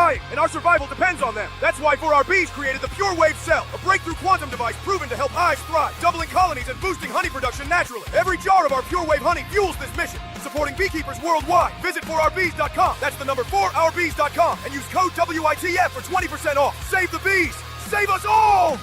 dying, and our survival depends on them. That's why 4RB's created the Pure Wave Cell, a breakthrough quantum device proven to help hives thrive, doubling colonies and boosting honey production naturally. Every jar of our Pure Wave honey fuels this mission, supporting beekeepers worldwide. Visit 4RBs.com. That's the number 4RBs.com, and use code WITF for 20% off. Save the bees! Save us all!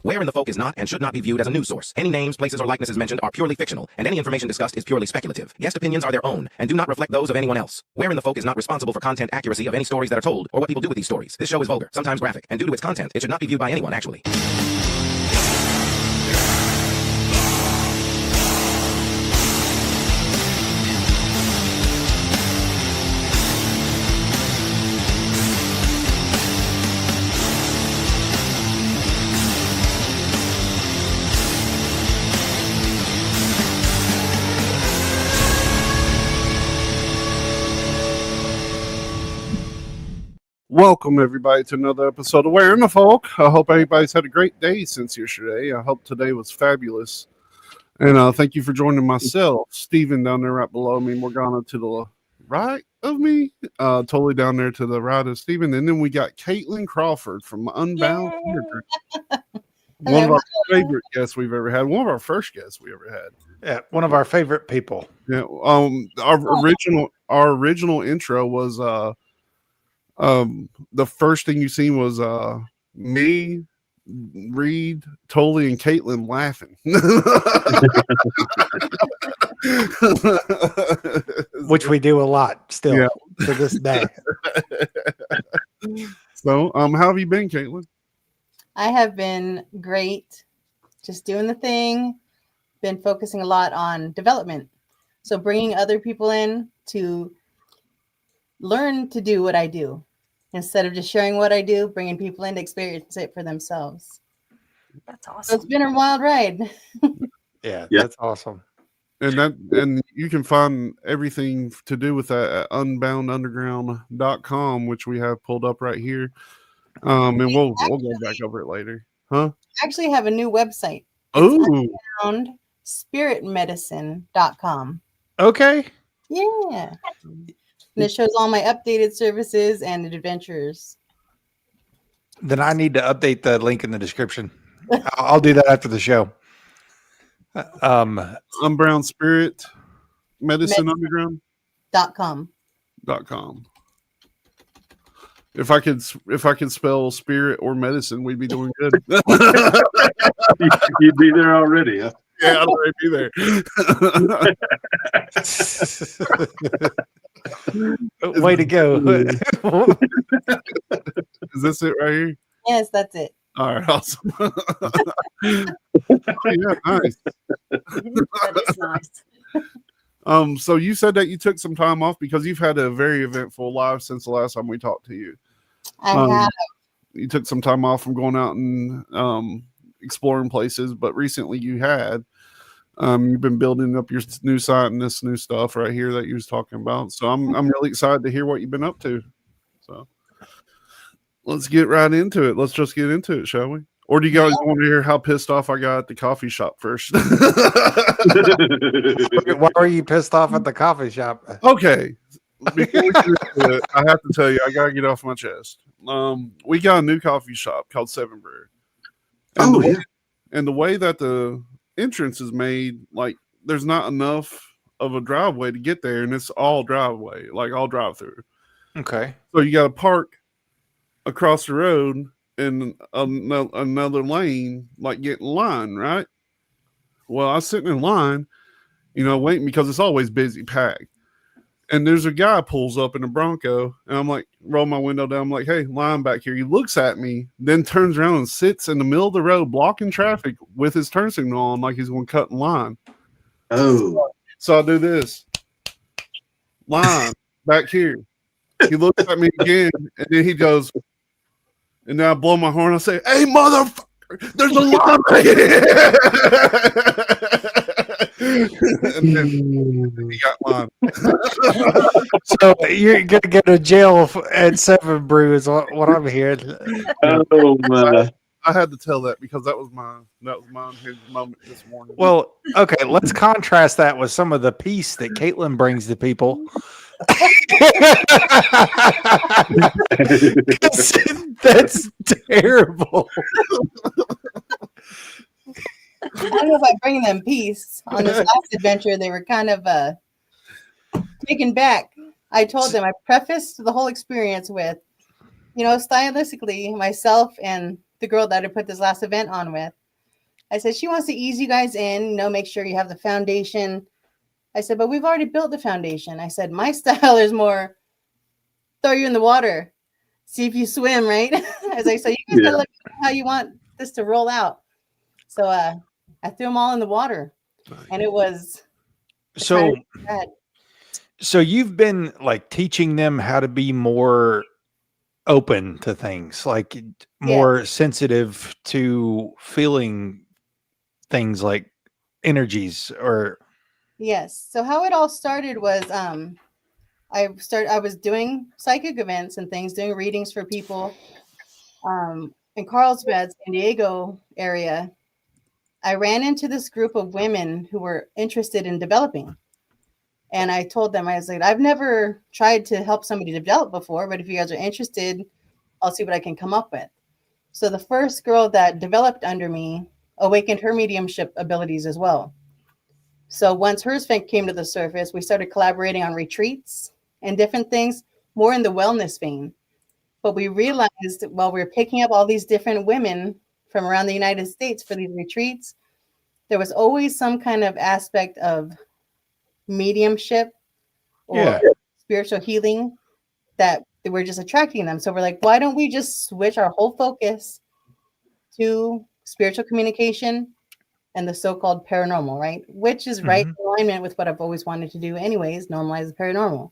Where in the Folk is not and should not be viewed as a news source. Any names, places, or likenesses mentioned are purely fictional, and any information discussed is purely speculative. Guest opinions are their own and do not reflect those of anyone else. Where in the Folk is not responsible for content accuracy of any stories that are told or what people do with these stories. This show is vulgar, sometimes graphic, and due to its content, it should not be viewed by anyone, actually. Welcome, everybody, to another episode of Where in the Folk. I hope everybody's had a great day since yesterday. I hope today was fabulous. And thank you for joining myself, Steven, down there right below me, Morgana to the right of me, totally down there to the right of Steven. And then we got Kaitlin Crawford from Unbound Underground. One of our favorite guests we've ever had. One of our first guests we ever had. Yeah, one of our favorite people. Yeah. Our original intro was the first thing you seen was me, Reed, Tolly, and Kaitlin laughing. Which we do a lot still to this day. So, how have you been, Kaitlin? I have been great. Just doing the thing. Been focusing a lot on development. So bringing other people in to learn to do what I do. Instead of just sharing what I do, bringing people in to experience it for themselves. That's awesome. So it's been a wild ride. Yeah, that's awesome. And you can find everything to do with that at unboundunderground.com, which we have pulled up right here. And we'll go back over it later. Huh? I actually have a new website. Oh. Spiritmedicine.com. Okay. Yeah. And it shows all my updated services and adventures. Then I need to update the link in the description. I'll do that after the show. Unbound Spirit Medicine Underground.com. If I could spell spirit or medicine, we'd be doing good. You'd be there already, huh? Yeah, I'd already be there. Way to go. Is this it right here? Yes, that's it. All right, awesome. Oh, yeah, nice. That is nice. So you said that you took some time off because you've had a very eventful life since the last time we talked to you. I have. You took some time off from going out and exploring places, but recently you had. You've been building up your new site and this new stuff right here that you was talking about. So I'm really excited to hear what you've been up to. So let's get right into it. Let's just get into it, shall we? Or do you guys want to hear how pissed off I got at the coffee shop first? Why are you pissed off at the coffee shop? Okay. Before we get into it, I have to tell you, I gotta get off my chest. We got a new coffee shop called Seven Brew. And the way that the entrance is made, like there's not enough of a driveway to get there, and it's all driveway, like all drive through. Okay. So you got to park across the road in another lane, like get in line, right? Well, I was sitting in line, waiting because it's always busy, packed. And there's a guy pulls up in a Bronco, and I'm like, roll my window down. I'm like, hey, line back here. He looks at me, then turns around and sits in the middle of the road, blocking traffic with his turn signal on, like he's going to cut in line. Oh. So I do this. Line back here. He looks at me again, and then he goes, and then I blow my horn. I say, hey, motherfucker, there's a line right here. And then he got mine. So you're going to go to jail at Seven Brew is what I'm hearing. Oh, my. I had to tell that because that was my unhinged moment this morning. Well, okay, let's contrast that with some of the peace that Kaitlin brings to people. 'Cause that's terrible. I don't know if I bring them peace. On this last adventure, they were kind of taken back. I told them, I prefaced the whole experience with, stylistically, myself and the girl that I put this last event on with. I said, she wants to ease you guys in, make sure you have the foundation. I said, but we've already built the foundation. I said, my style is more throw you in the water, see if you swim, right? I was like, so you guys gotta look at how you want this to roll out. So I threw them all in the water, and it was so you've been like teaching them how to be more open to things, like more sensitive to feeling things like energies or yes. So how it all started was I was doing psychic events and things, doing readings for people in Carlsbad, San Diego area. I ran into this group of women who were interested in developing. And I told them, I was like, I've never tried to help somebody develop before, but if you guys are interested, I'll see what I can come up with. So the first girl that developed under me awakened her mediumship abilities as well. So once hers came to the surface, we started collaborating on retreats and different things, more in the wellness vein. But we realized while we were picking up all these different women from around the United States for these retreats, there was always some kind of aspect of mediumship or spiritual healing that we're just attracting them. So we're like, why don't we just switch our whole focus to spiritual communication and the so-called paranormal, right? Which is right in alignment with what I've always wanted to do anyways, normalize the paranormal.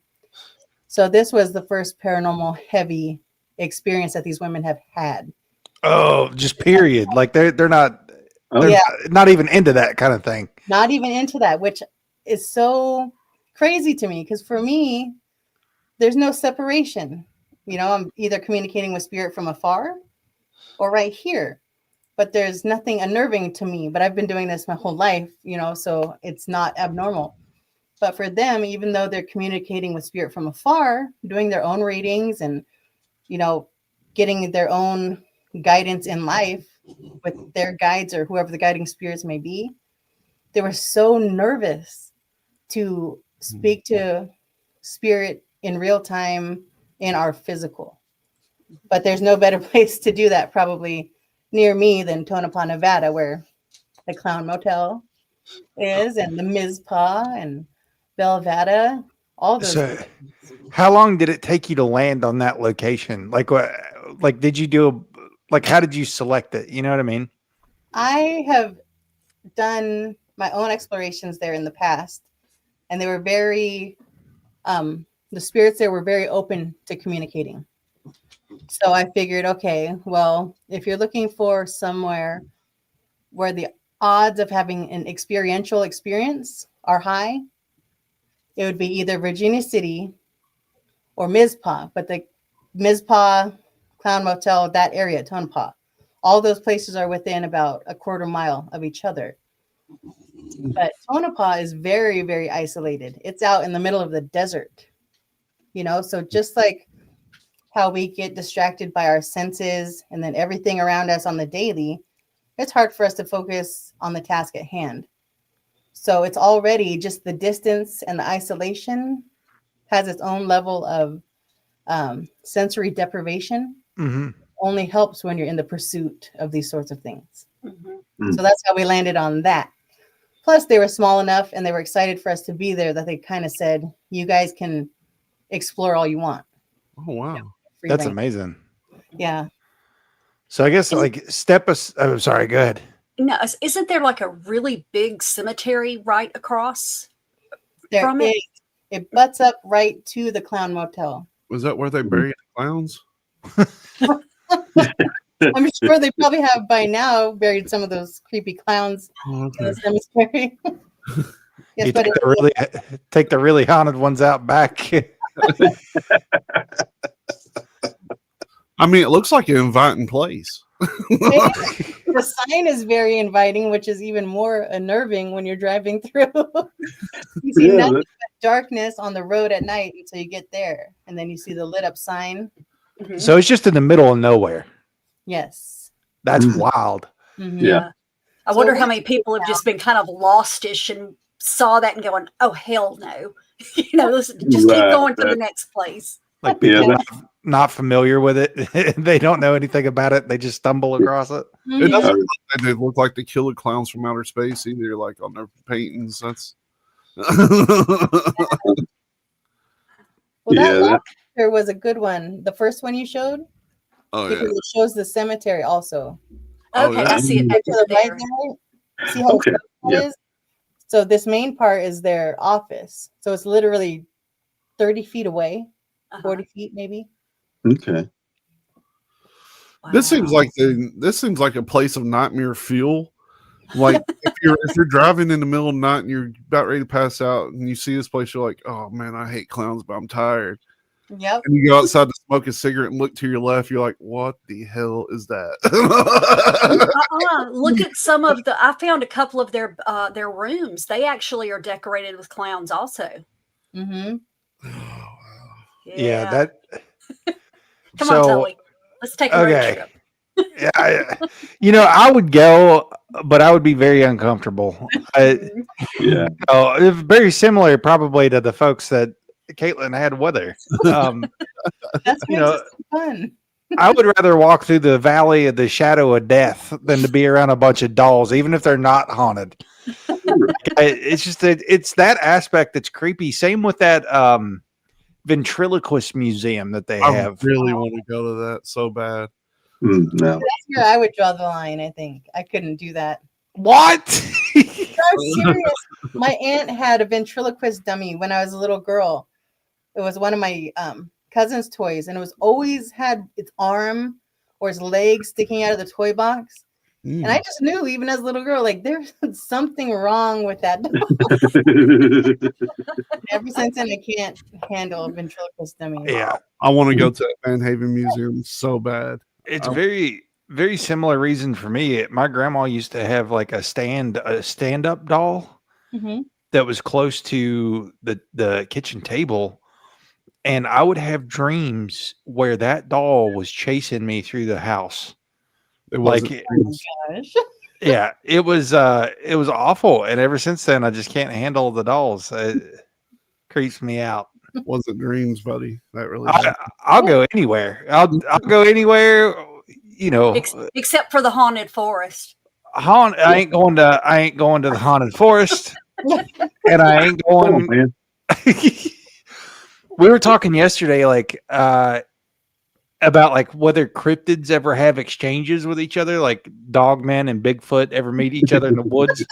So this was the first paranormal heavy experience that these women have had. Oh, just period. Like they're not not even into that kind of thing. Not even into that, which is so crazy to me, because for me, there's no separation. I'm either communicating with spirit from afar or right here, but there's nothing unnerving to me. But I've been doing this my whole life, so it's not abnormal. But for them, even though they're communicating with spirit from afar, doing their own readings and, getting their own guidance in life with their guides or whoever the guiding spirits may be, they were so nervous to speak to spirit in real time in our physical. But there's no better place to do that probably near me than Tonopah, Nevada, where the Clown Motel is, and the Mizpah and Belvada, all those. So how long did it take you to land on that location? Like what, did you do how did you select it? You know what I mean? I have done my own explorations there in the past, and they were very, the spirits there were very open to communicating. So I figured, okay, well, if you're looking for somewhere where the odds of having an experiential experience are high, it would be either Virginia City or Mizpah. But the Mizpah, Clown Motel, that area, Tonopah, all those places are within about a quarter mile of each other. But Tonopah is very, very isolated. It's out in the middle of the desert, so just like how we get distracted by our senses and then everything around us on the daily, it's hard for us to focus on the task at hand. So it's already just the distance and the isolation has its own level of sensory deprivation. Only helps when you're in the pursuit of these sorts of things. So that's how we landed on that. Plus, they were small enough and they were excited for us to be there that they kind of said, you guys can explore all you want. Oh, wow. That's amazing. Yeah. So I guess I'm sorry, go ahead. No, isn't there like a really big cemetery right across from it? It butts up right to the Clown Motel. Was that where they buried the clowns? I'm sure they probably have by now buried some of those creepy clowns in the cemetery. Yes, you but take the really haunted ones out back. I mean, it looks like an inviting place. The sign is very inviting, which is even more unnerving when you're driving through. You see Yeah, nothing that- but darkness on the road at night until you get there, and then you see the lit up sign. Mhm. So it's just in the middle of nowhere. Yes. That's Mm. wild. Mhm. Yeah. I So wonder what how is many it people have now? just been kind of lostish and saw that and going, "Oh hell no!" Listen, just keep Right, going to the right. next place. Like Yeah, people that- not familiar with it. They don't know anything about it. They just stumble across it. It Mhm. doesn't look like they look like the killer clowns from outer space either, like on their paintings. That's Well, that Yeah, last that- picture was a good one. The first one you showed, oh because yeah. it shows the cemetery also. Oh, Okay, yeah. I see it To back the right there. there, see how Okay, close that yeah. is? So this main part is their office. So it's literally 30 feet away, Uh-huh. 40 feet maybe. Okay. This seems Wow. like a place of nightmare fuel. Like if you're driving in the middle of the night and you're about ready to pass out and you see this place, you're like, oh man, I hate clowns, but I'm tired. Yep. And you go outside to smoke a cigarette and look to your left, you're like, what the hell is that? Look at some of the. I found a couple of their rooms. They actually are decorated with clowns, also. Mm-hmm. Yeah, that. Come on, so Tully. Let's take a road okay. trip. Yeah, I would go, but I would be very uncomfortable. Yeah. It's very similar, probably, to the folks that Kaitlin had with her. That's You makes know, it so fun. I would rather walk through the valley of the shadow of death than to be around a bunch of dolls, even if they're not haunted. It's just that it's that aspect that's creepy. Same with that ventriloquist museum that they I have. really want to go to that so bad. No. That's where I would draw the line, I think. I couldn't do that. What? I'm serious. My aunt had a ventriloquist dummy when I was a little girl. It was one of my cousin's toys, and it was always had its arm or its leg sticking out of the toy box. And I just knew, even as a little girl, like there's something wrong with that. Ever since then, I can't handle ventriloquist dummies. Yeah. I want to go to that Van Haven Museum so bad. It's very, very similar reason for me. My grandma used to have like a stand-up doll Mm-hmm. that was close to the kitchen table, and I would have dreams where that doll was chasing me through the house. It Like, wasn't. Gosh. yeah, it was awful, and ever since then, I just can't handle the dolls. It creeps me out. wasn't dreams, buddy. That really. I'll go anywhere. I'll go anywhere. Except for the haunted forest. I ain't going to the haunted forest, and I ain't Oh, going. man. We were talking yesterday, like about like whether cryptids ever have exchanges with each other, like Dogman and Bigfoot ever meet each other in the woods.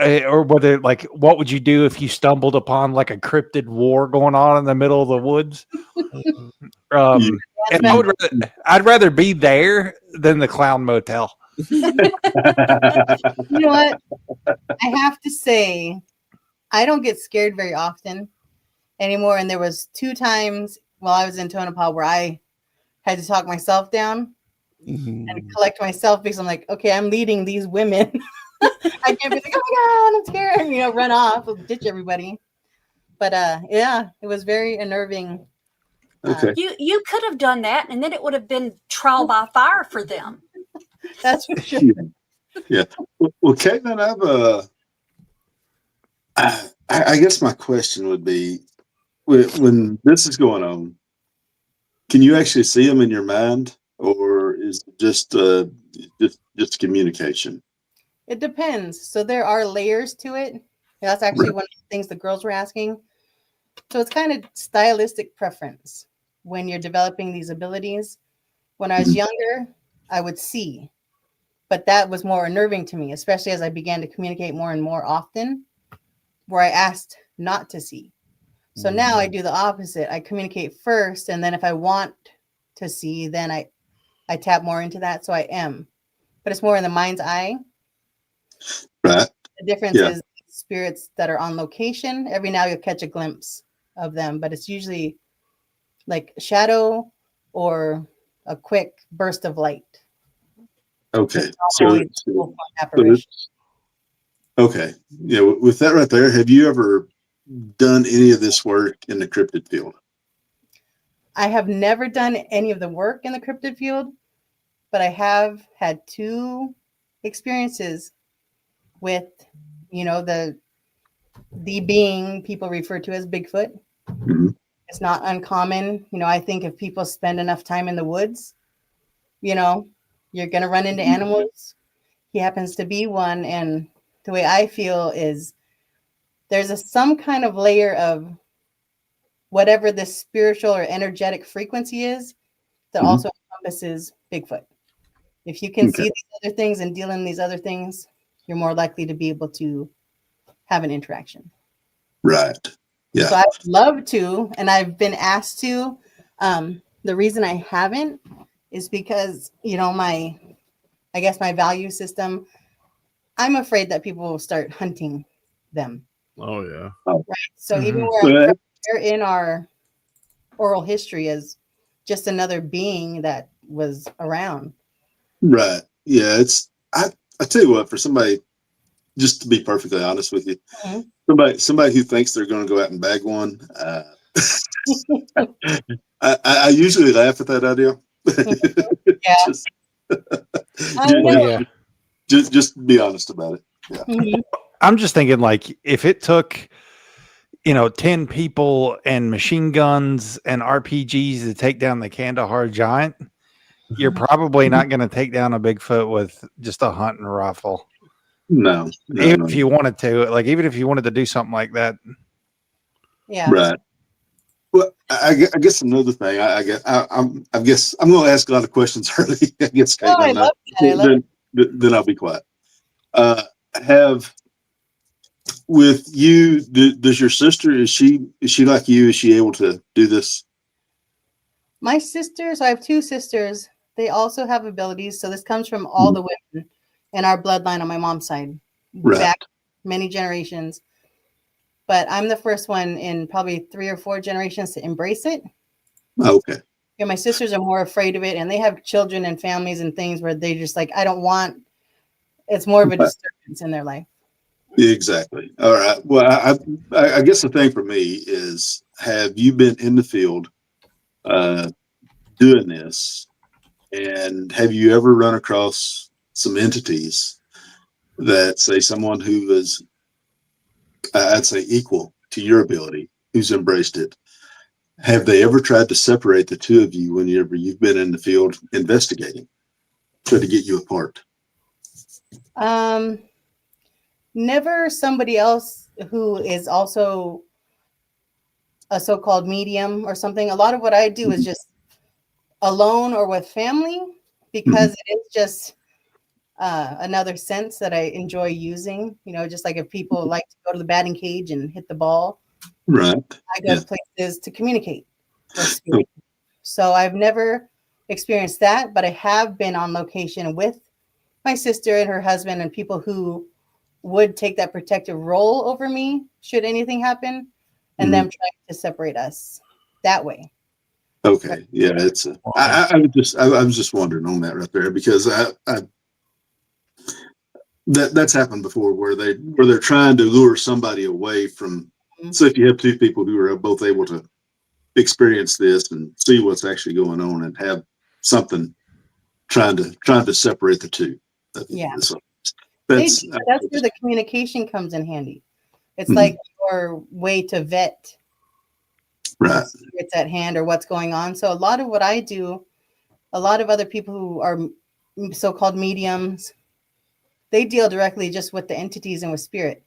Or whether, like, what would you do if you stumbled upon like a cryptid war going on in the middle of the woods? And I'd rather be there than the clown motel. You know what? I have to say, I don't get scared very often anymore. And there was 2 times while I was in Tonopah where I had to talk myself down and collect myself, because I'm like, okay, I'm leading these women. I can't be like, oh my God, I'm scared, run off, ditch everybody. But yeah, it was very unnerving. Okay. You could have done that, and then it would have been trial by fire for them. That's for sure. Yeah. Well, Kaitlin, I guess my question would be, when this is going on, can you actually see them in your mind, or is it just communication? It depends. So there are layers to it. That's actually one of the things the girls were asking. So it's kind of stylistic preference when you're developing these abilities. When I was younger, I would see, but that was more unnerving to me, especially as I began to communicate more and more often, where I asked not to see. So now I do the opposite. I communicate first, and then if I want to see, then I tap more into that. So I am, but it's more in the mind's eye. Right. The difference Yeah. is spirits that are on location. Every now you'll catch a glimpse of them, but it's usually like shadow or a quick burst of light. Okay. It's not So, always a so, full-form apparition. okay. Yeah. With that right there, have you ever done any of this work in the cryptid field? I have never done any of the work in the cryptid field, but I have had 2 experiences with, the being people refer to as Bigfoot. Mhm. It's not uncommon. I think if people spend enough time in the woods, you're going to run into animals. He happens to be one. And the way I feel is there's some kind of layer of whatever the spiritual or energetic frequency is that Mhm. also encompasses Bigfoot. If you can Okay. see these other things and deal in these other things, you're more likely to be able to have an interaction. Right. Yeah. So I'd love to, and I've been asked to. The reason I haven't is because, I guess my value system, I'm afraid that people will start hunting them. Oh yeah. So even Mhm. where I'm Well, from, they're in our oral history as just another being that was around. right. Yeah. I tell you what, for somebody, just to be perfectly honest with you, Mhm. somebody who thinks they're going to go out and bag one, I usually laugh at that idea. Yeah. just, I Well, know. yeah. just be honest about it. Yeah. Mhm. I'm just thinking, like, if it took 10 people and machine guns and RPGs to take down the Kandahar giant, you're probably not going to take down a Bigfoot with just a hunting rifle. No. Even if you wanted to, even if you wanted to do something like that. Yeah. Right. Well, I guess another thing. I guess I'm going to ask a lot of questions early. I guess, Oh, I Kaitlin. love that. I love Then I'll be quiet. Have with you? Does your sister, is she like you? Is she able to do this? my sisters. I have 2 sisters. They also have abilities. So this comes from all the women in our bloodline on my mom's side, Right. back many generations. But I'm the first one in probably 3 or 4 generations to embrace it. Okay. Yeah, my sisters are more afraid of it, and they have children and families and things where they just like, I don't want. It's more of a disturbance in their life. Exactly. All right. Well, I guess the thing for me is, have you been in the field doing this, and have you ever run across some entities that say someone who is, I'd say, equal to your ability, who's embraced it? Have they ever tried to separate the two of you whenever you've been in the field investigating, try to get you apart? Never somebody else who is also a so-called medium or something. A lot of what I do is just alone or with family because it is just another sense that I enjoy using. Just like if people like to go to the batting cage and hit the ball, Right. I go to places to communicate with spirit. So I've never experienced that, but I have been on location with my sister and her husband and people who would take that protective role over me should anything happen, and them trying to separate us that way. Okay. Yeah. It's. I was just wondering on that right there, because that's happened before where they're trying to lure somebody away from. So if you have 2 people who are both able to experience this and see what's actually going on, and have something trying to separate the two. Yeah. So That's that's where the communication comes in handy. It's Mhm. like your way to vet right. spirits at hand or what's going on. So a lot of what I do, a lot of other people who are so-called mediums, they deal directly just with the entities and with spirit.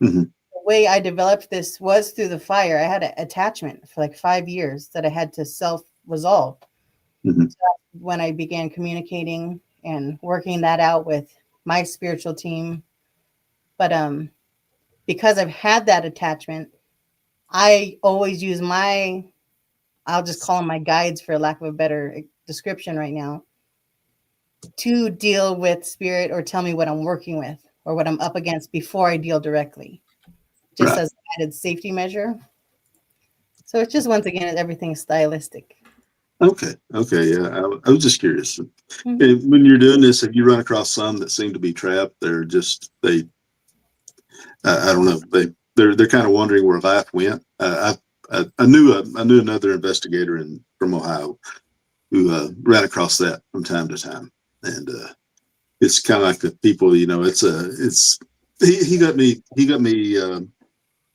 Mhm. The way I developed this was through the fire. I had an attachment for like 5 years that I had to self-resolve. Mhm. So that's when I began communicating and working that out with my spiritual team. But because I've had that attachment, I always use I'll just call them my guides for lack of a better description right now, to deal with spirit or tell me what I'm working with or what I'm up against before I deal directly, just Right. as an added safety measure. So it's just, once again, everything's stylistic. Okay. Yeah, I was just curious. Mhm. And when you're doing this, have you run across some that seem to be trapped? I don't know. They're kind of wondering where life went. I knew another investigator from Ohio who ran across that from time to time, and it's kind of like the people. He got me.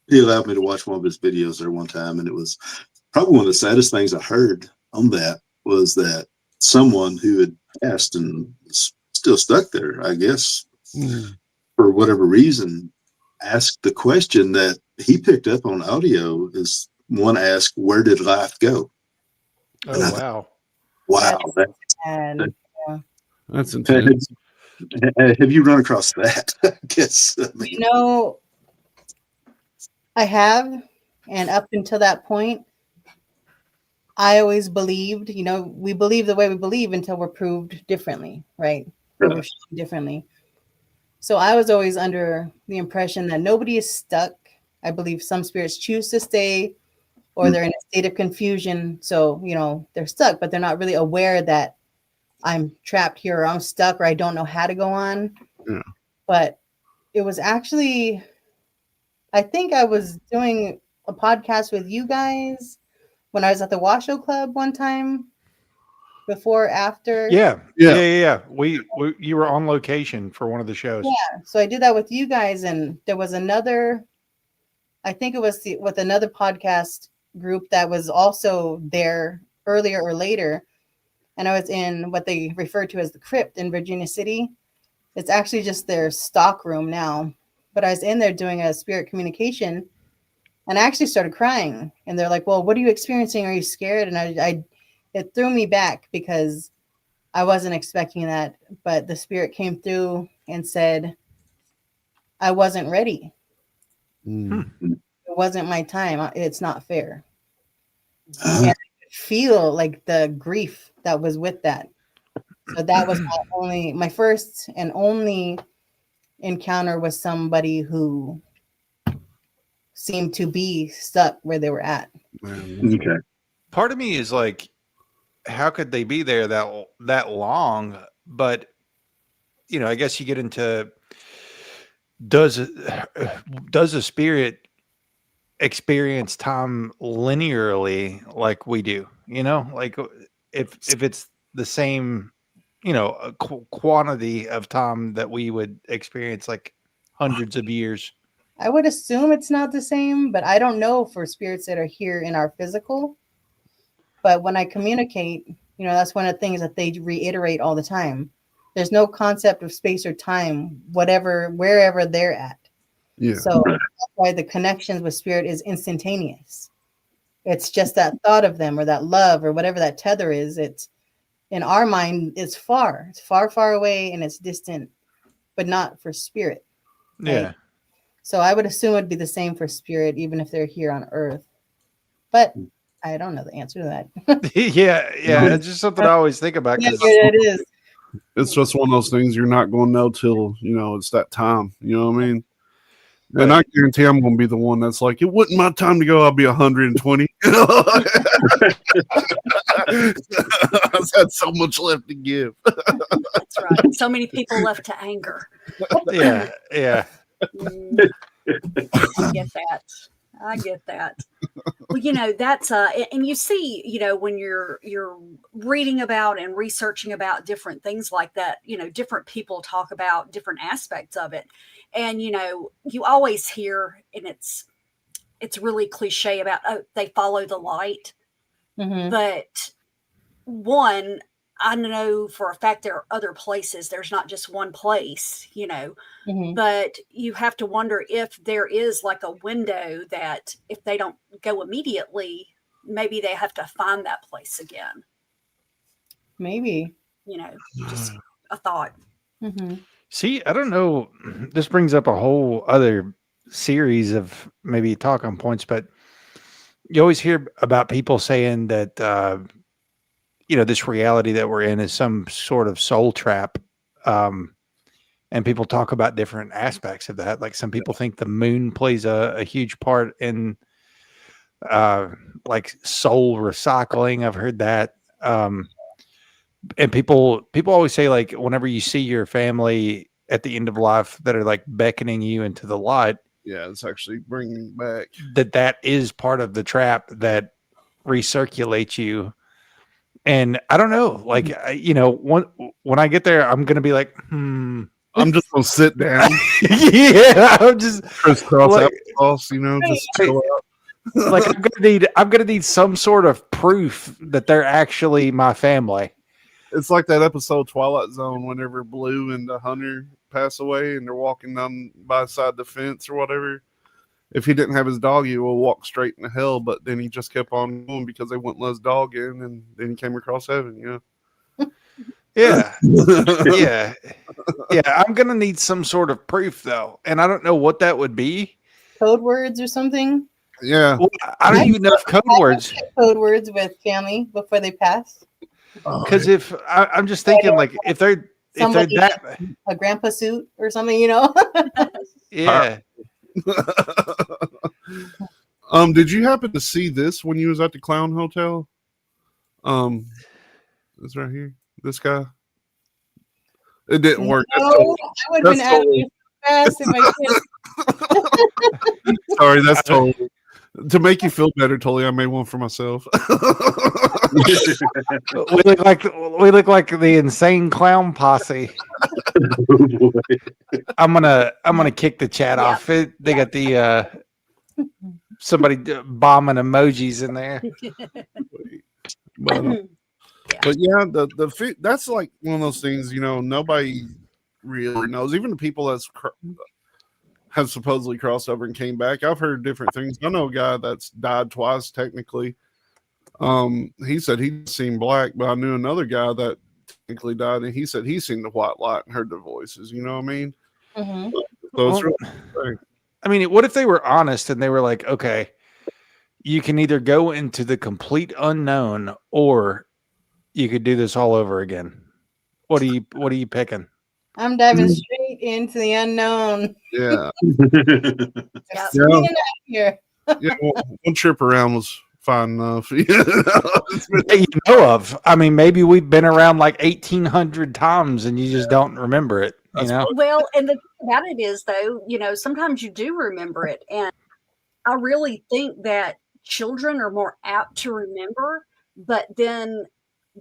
He allowed me to watch one of his videos there one time, and it was probably one of the saddest things I heard on that was that someone who had passed and was still stuck there, I guess, for whatever reason, asked the question that he picked up on audio is one asked, "Where did life go?" Oh, And I wow. wow, And That's intense. have you run across that? I guess. I mean, I have, and up until that point, I always believed, we believe the way we believe until we're proved differently, right? Or we're shown differently. So I was always under the impression that nobody is stuck. I believe some spirits choose to stay or they're in a state of confusion. So, they're stuck, but they're not really aware that I'm trapped here or I'm stuck or I don't know how to go on. Yeah. But it was actually, I think I was doing a podcast with you guys when I was at the Washoe Club one time, before, after. Yeah. Yeah. You were on location for one of the shows. Yeah. So I did that with you guys, and there was another, I think it was with another podcast group that was also there earlier or later. And I was in what they refer to as the crypt in Virginia City. It's actually just their stock room now. But I was in there doing a spirit communication, and I actually started crying. And they're like, "Well, what are you experiencing? Are you scared?" And it threw me back because I wasn't expecting that. But the spirit came through and said, I wasn't ready. It wasn't my time. It's not fair. And I could feel like the grief that was with that. So that was my first and only encounter with somebody who seemed to be stuck where they were at. okay. Part of me is like, how could they be there that long? But I guess you get into, does a spirit experience time linearly like we do? Like if it's the same, quantity of time that we would experience, like hundreds of years. I would assume it's not the same, but I don't know for spirits that are here in our physical. But when I communicate, that's one of the things that they reiterate all the time. There's no concept of space or time, wherever they're at. Yeah. So that's why the connections with spirit is instantaneous. It's just that thought of them or that love or whatever that tether is. It's in our mind, it's far, far away, and it's distant, but not for spirit. Right? Yeah. So I would assume it'd be the same for spirit, even if they're here on Earth. But I don't know the answer to that. yeah. It's just something I always think about. Yeah, it is. It's just one of those things you're not going to know till, it's that time. You know what I mean? Right. And I guarantee I'm going to be the one that's like, it wasn't my time to go. I'll be 120. I've had so much left to give. That's right. So many people left to anger. Yeah. I get that. Well, that's and you see, when you're reading about and researching about different things like that, different people talk about different aspects of it. And you always hear, and it's really cliche about, they follow the light. Mm-hmm. But one, I know for a fact there are other places. There's not just one place, Mm-hmm. but you have to wonder if there is like a window that if they don't go immediately, maybe they have to find that place again. Maybe. Just a thought. Mm-hmm. See, I don't know. This brings up a whole other series of maybe talking points, but you always hear about people saying that, this reality that we're in is some sort of soul trap. And people talk about different aspects of that. Like some people think the moon plays a huge part in like soul recycling. I've heard that. And people always say, like, whenever you see your family at the end of life that are like beckoning you into the light, Yeah, it's actually bringing back. that is part of the trap that recirculates you. And I don't know, like, when I get there, I'm gonna be like, I'm just gonna sit down, yeah, I'm just crisscross like, applesauce, just chill out. like I'm gonna need some sort of proof that they're actually my family. It's like that episode Twilight Zone whenever Blue and the Hunter pass away and they're walking down by side the fence or whatever. If he didn't have his dog, he would walk straight into hell, but then he just kept on going because they wouldn't let his dog in, and then he came across heaven, Yeah. Yeah. Yeah. I'm gonna need some sort of proof though. And I don't know what that would be. Code words or something. Yeah. Well, I don't even know if code words. Code words with family before they pass. Because if I'm just thinking, like, if they're Somebody that, a grandpa suit or something, yeah. Did you happen to see this when you was at the Clown Hotel? This right here. This guy. It didn't work. No, I would have been out of here fast if I could. Sorry, that's totally. To make you feel better, Tully, I made one for myself. we look like the insane clown posse. I'm gonna kick the chat off. They got the somebody bombing emojis in there. But yeah, the that's like one of those things. Nobody really knows. Even the people that's have supposedly crossed over and came back. I've heard different things. I know a guy that's died twice technically. He said he'd seen black, but I knew another guy that technically died, and he said he's seen the white light and heard the voices. You know what I mean? Mm-hmm. So it's really. I mean, what if they were honest and they were like, okay, you can either go into the complete unknown or you could do this all over again. What are you picking? I'm diving straight into the unknown. Yeah. Here. Yeah. One trip around was fine enough. That you know of. I mean, maybe we've been around like 1,800 times and you just don't remember it. Well, and the thing about it is, though, sometimes you do remember it, and I really think that children are more apt to remember, but then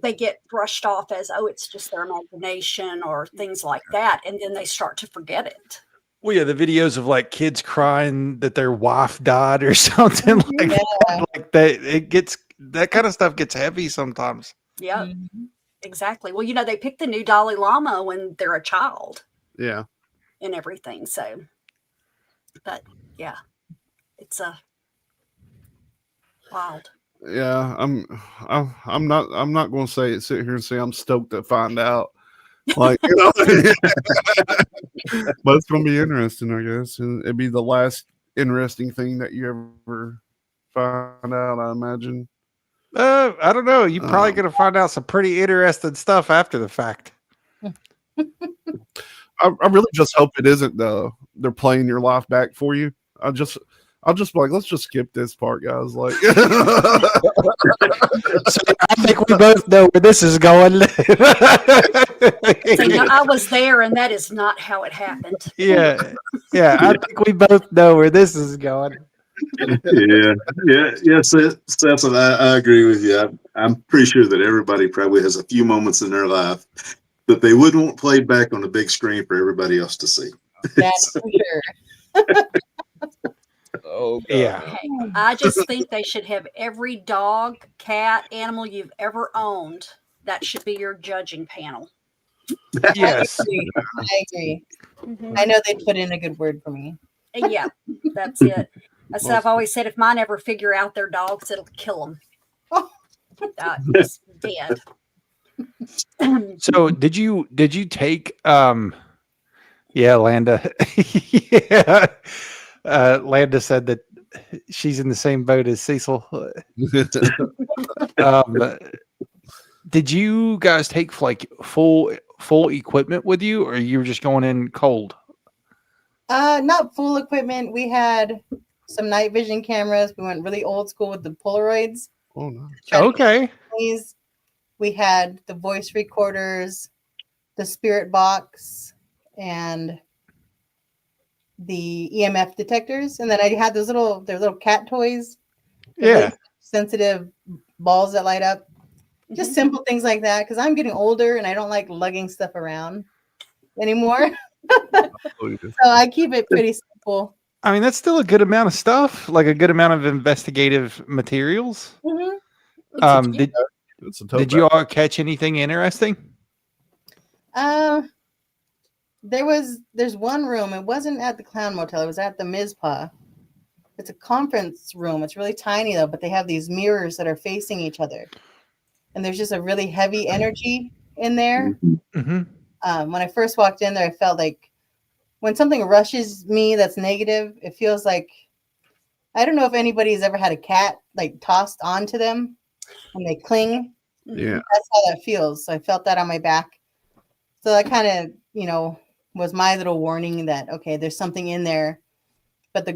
they get brushed off as, oh, it's just their imagination or things like that. And then they start to forget it. Well, yeah, the videos of like kids crying that their wife died or something like that. That kind of stuff gets heavy sometimes. Yeah, exactly. Well, they pick the new Dalai Lama when they're a child. Yeah. And everything. So, but yeah, it's wild. Yeah, I'm not going to sit here and say I'm stoked to find out, like, but it's going to be interesting, I guess, and it'd be the last interesting thing that you ever find out, I imagine. I don't know. You're probably going to find out some pretty interesting stuff after the fact. I really just hope it isn't they're playing your life back for you. I'll just be like, let's just skip this part, guys. Like, so I think we both know where this is going. I was there, and that is not how it happened. Yeah. I think we both know where this is going. Seth, I agree with you. I'm pretty sure that everybody probably has a few moments in their life that they wouldn't want played back on the big screen for everybody else to see. That's for sure. oh God. Yeah. Hey, I just think they should have every dog, cat, animal you've ever owned. That should be your judging panel. Yes. I agree. Mm-hmm. I know they put in a good word for me. Yeah, that's it. That's what I've always said. If mine ever figure out their dogs, it'll kill them. Just dead. So did you take Landa yeah Landa said that she's in the same boat as Cecil. Did you guys take like full equipment with you, or you were just going in cold? Not full equipment. We had some night vision cameras. We went really old school with the Polaroids. Oh no. Okay. We we had the voice recorders, the spirit box, and the EMF detectors. And then I had those little cat toys. Yeah. Sensitive balls that light up. Just simple things like that. Because I'm getting older and I don't like lugging stuff around anymore. So I keep it pretty simple. I mean, that's still a good amount of stuff, like a good amount of investigative materials. Mm-hmm. Did you all catch anything interesting? There's one room. It wasn't at the Clown Motel. It was at the Mizpah. It's a conference room. It's really tiny though, but they have these mirrors that are facing each other, and there's just a really heavy energy in there. Mm-hmm. When I first walked in there, I felt like when something rushes me that's negative, it feels like, I don't know if anybody's ever had a cat like tossed onto them and they cling. Yeah. That's how that feels. So I felt that on my back. So that kind of, was my little warning that, okay, there's something in there. But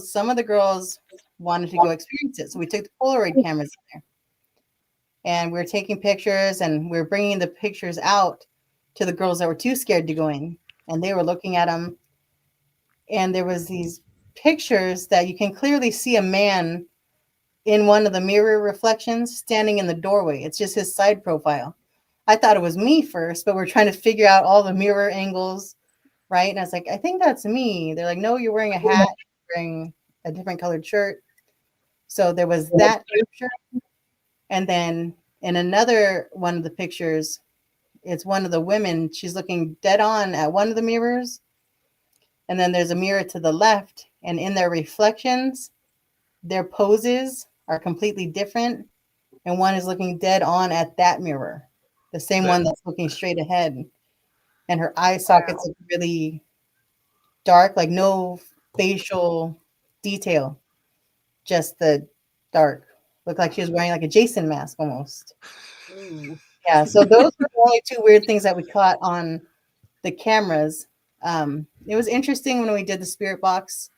some of the girls wanted to go experience it. So we took the Polaroid cameras in there. And we were taking pictures, and we were bringing the pictures out to the girls that were too scared to go in. And they were looking at them. And there was these pictures that you can clearly see a man in one of the mirror reflections standing in the doorway. It's just his side profile. I thought it was me first, but we're trying to figure out all the mirror angles, right? And I was like, I think that's me. They're like, no, you're wearing a hat, you're wearing a different colored shirt. So there was that picture. And then in another one of the pictures, it's one of the women. She's looking dead on at one of the mirrors. And then there's a mirror to the left. And in their reflections, their poses are completely different. And one is looking dead on at that mirror. The same one that's looking straight ahead. And her eye sockets are really dark, like no facial detail. Just the dark. Looked like she was wearing like a Jason mask almost. Ooh. Yeah, so those were the only two weird things that we caught on the cameras. It was interesting when we did the spirit box.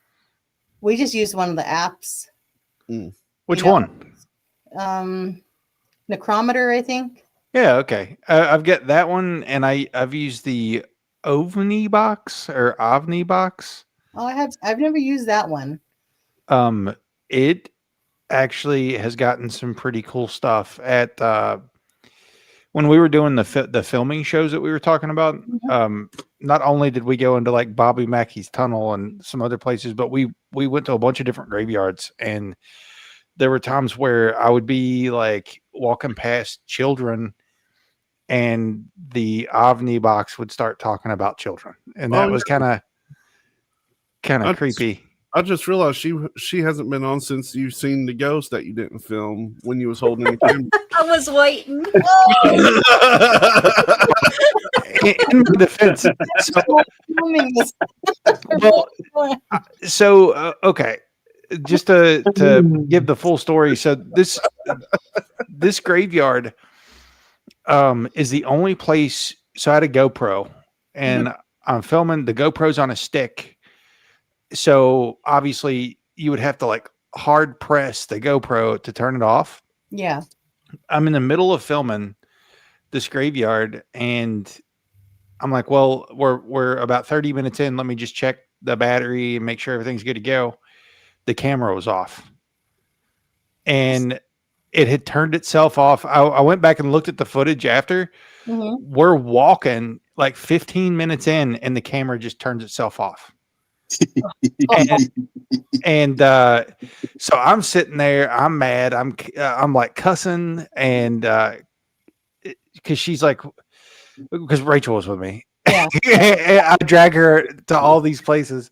We just used one of the apps. Which one? Necrometer, I think. Yeah, okay. I've got that one, and I've used the OVNI box or OVNI box. Oh, I've never used that one. It actually has gotten some pretty cool stuff at when we were doing the filming shows that we were talking about. Not only did we go into like Bobby Mackey's tunnel and some other places, but we went to a bunch of different graveyards, and there were times where I would be like walking past children and the OVNI box would start talking about children. And that was kind of creepy. I just realized she hasn't been on since you've seen the ghost that you didn't film when you was holding the camera. I was waiting. In my defense, okay. Just to give the full story. So this graveyard is the only place. So I had a GoPro, and I'm filming. The GoPro's on a stick. So obviously you would have to like hard press the GoPro to turn it off. Yeah. I'm in the middle of filming this graveyard, and I'm like, well, we're about 30 minutes in. Let me just check the battery and make sure everything's good to go. The camera was off, and it had turned itself off. I went back and looked at the footage after. We're walking like 15 minutes in, and the camera just turns itself off. and so I'm sitting there, I'm mad, I'm like cussing, and because she's like, because Rachel was with me. I drag her to all these places,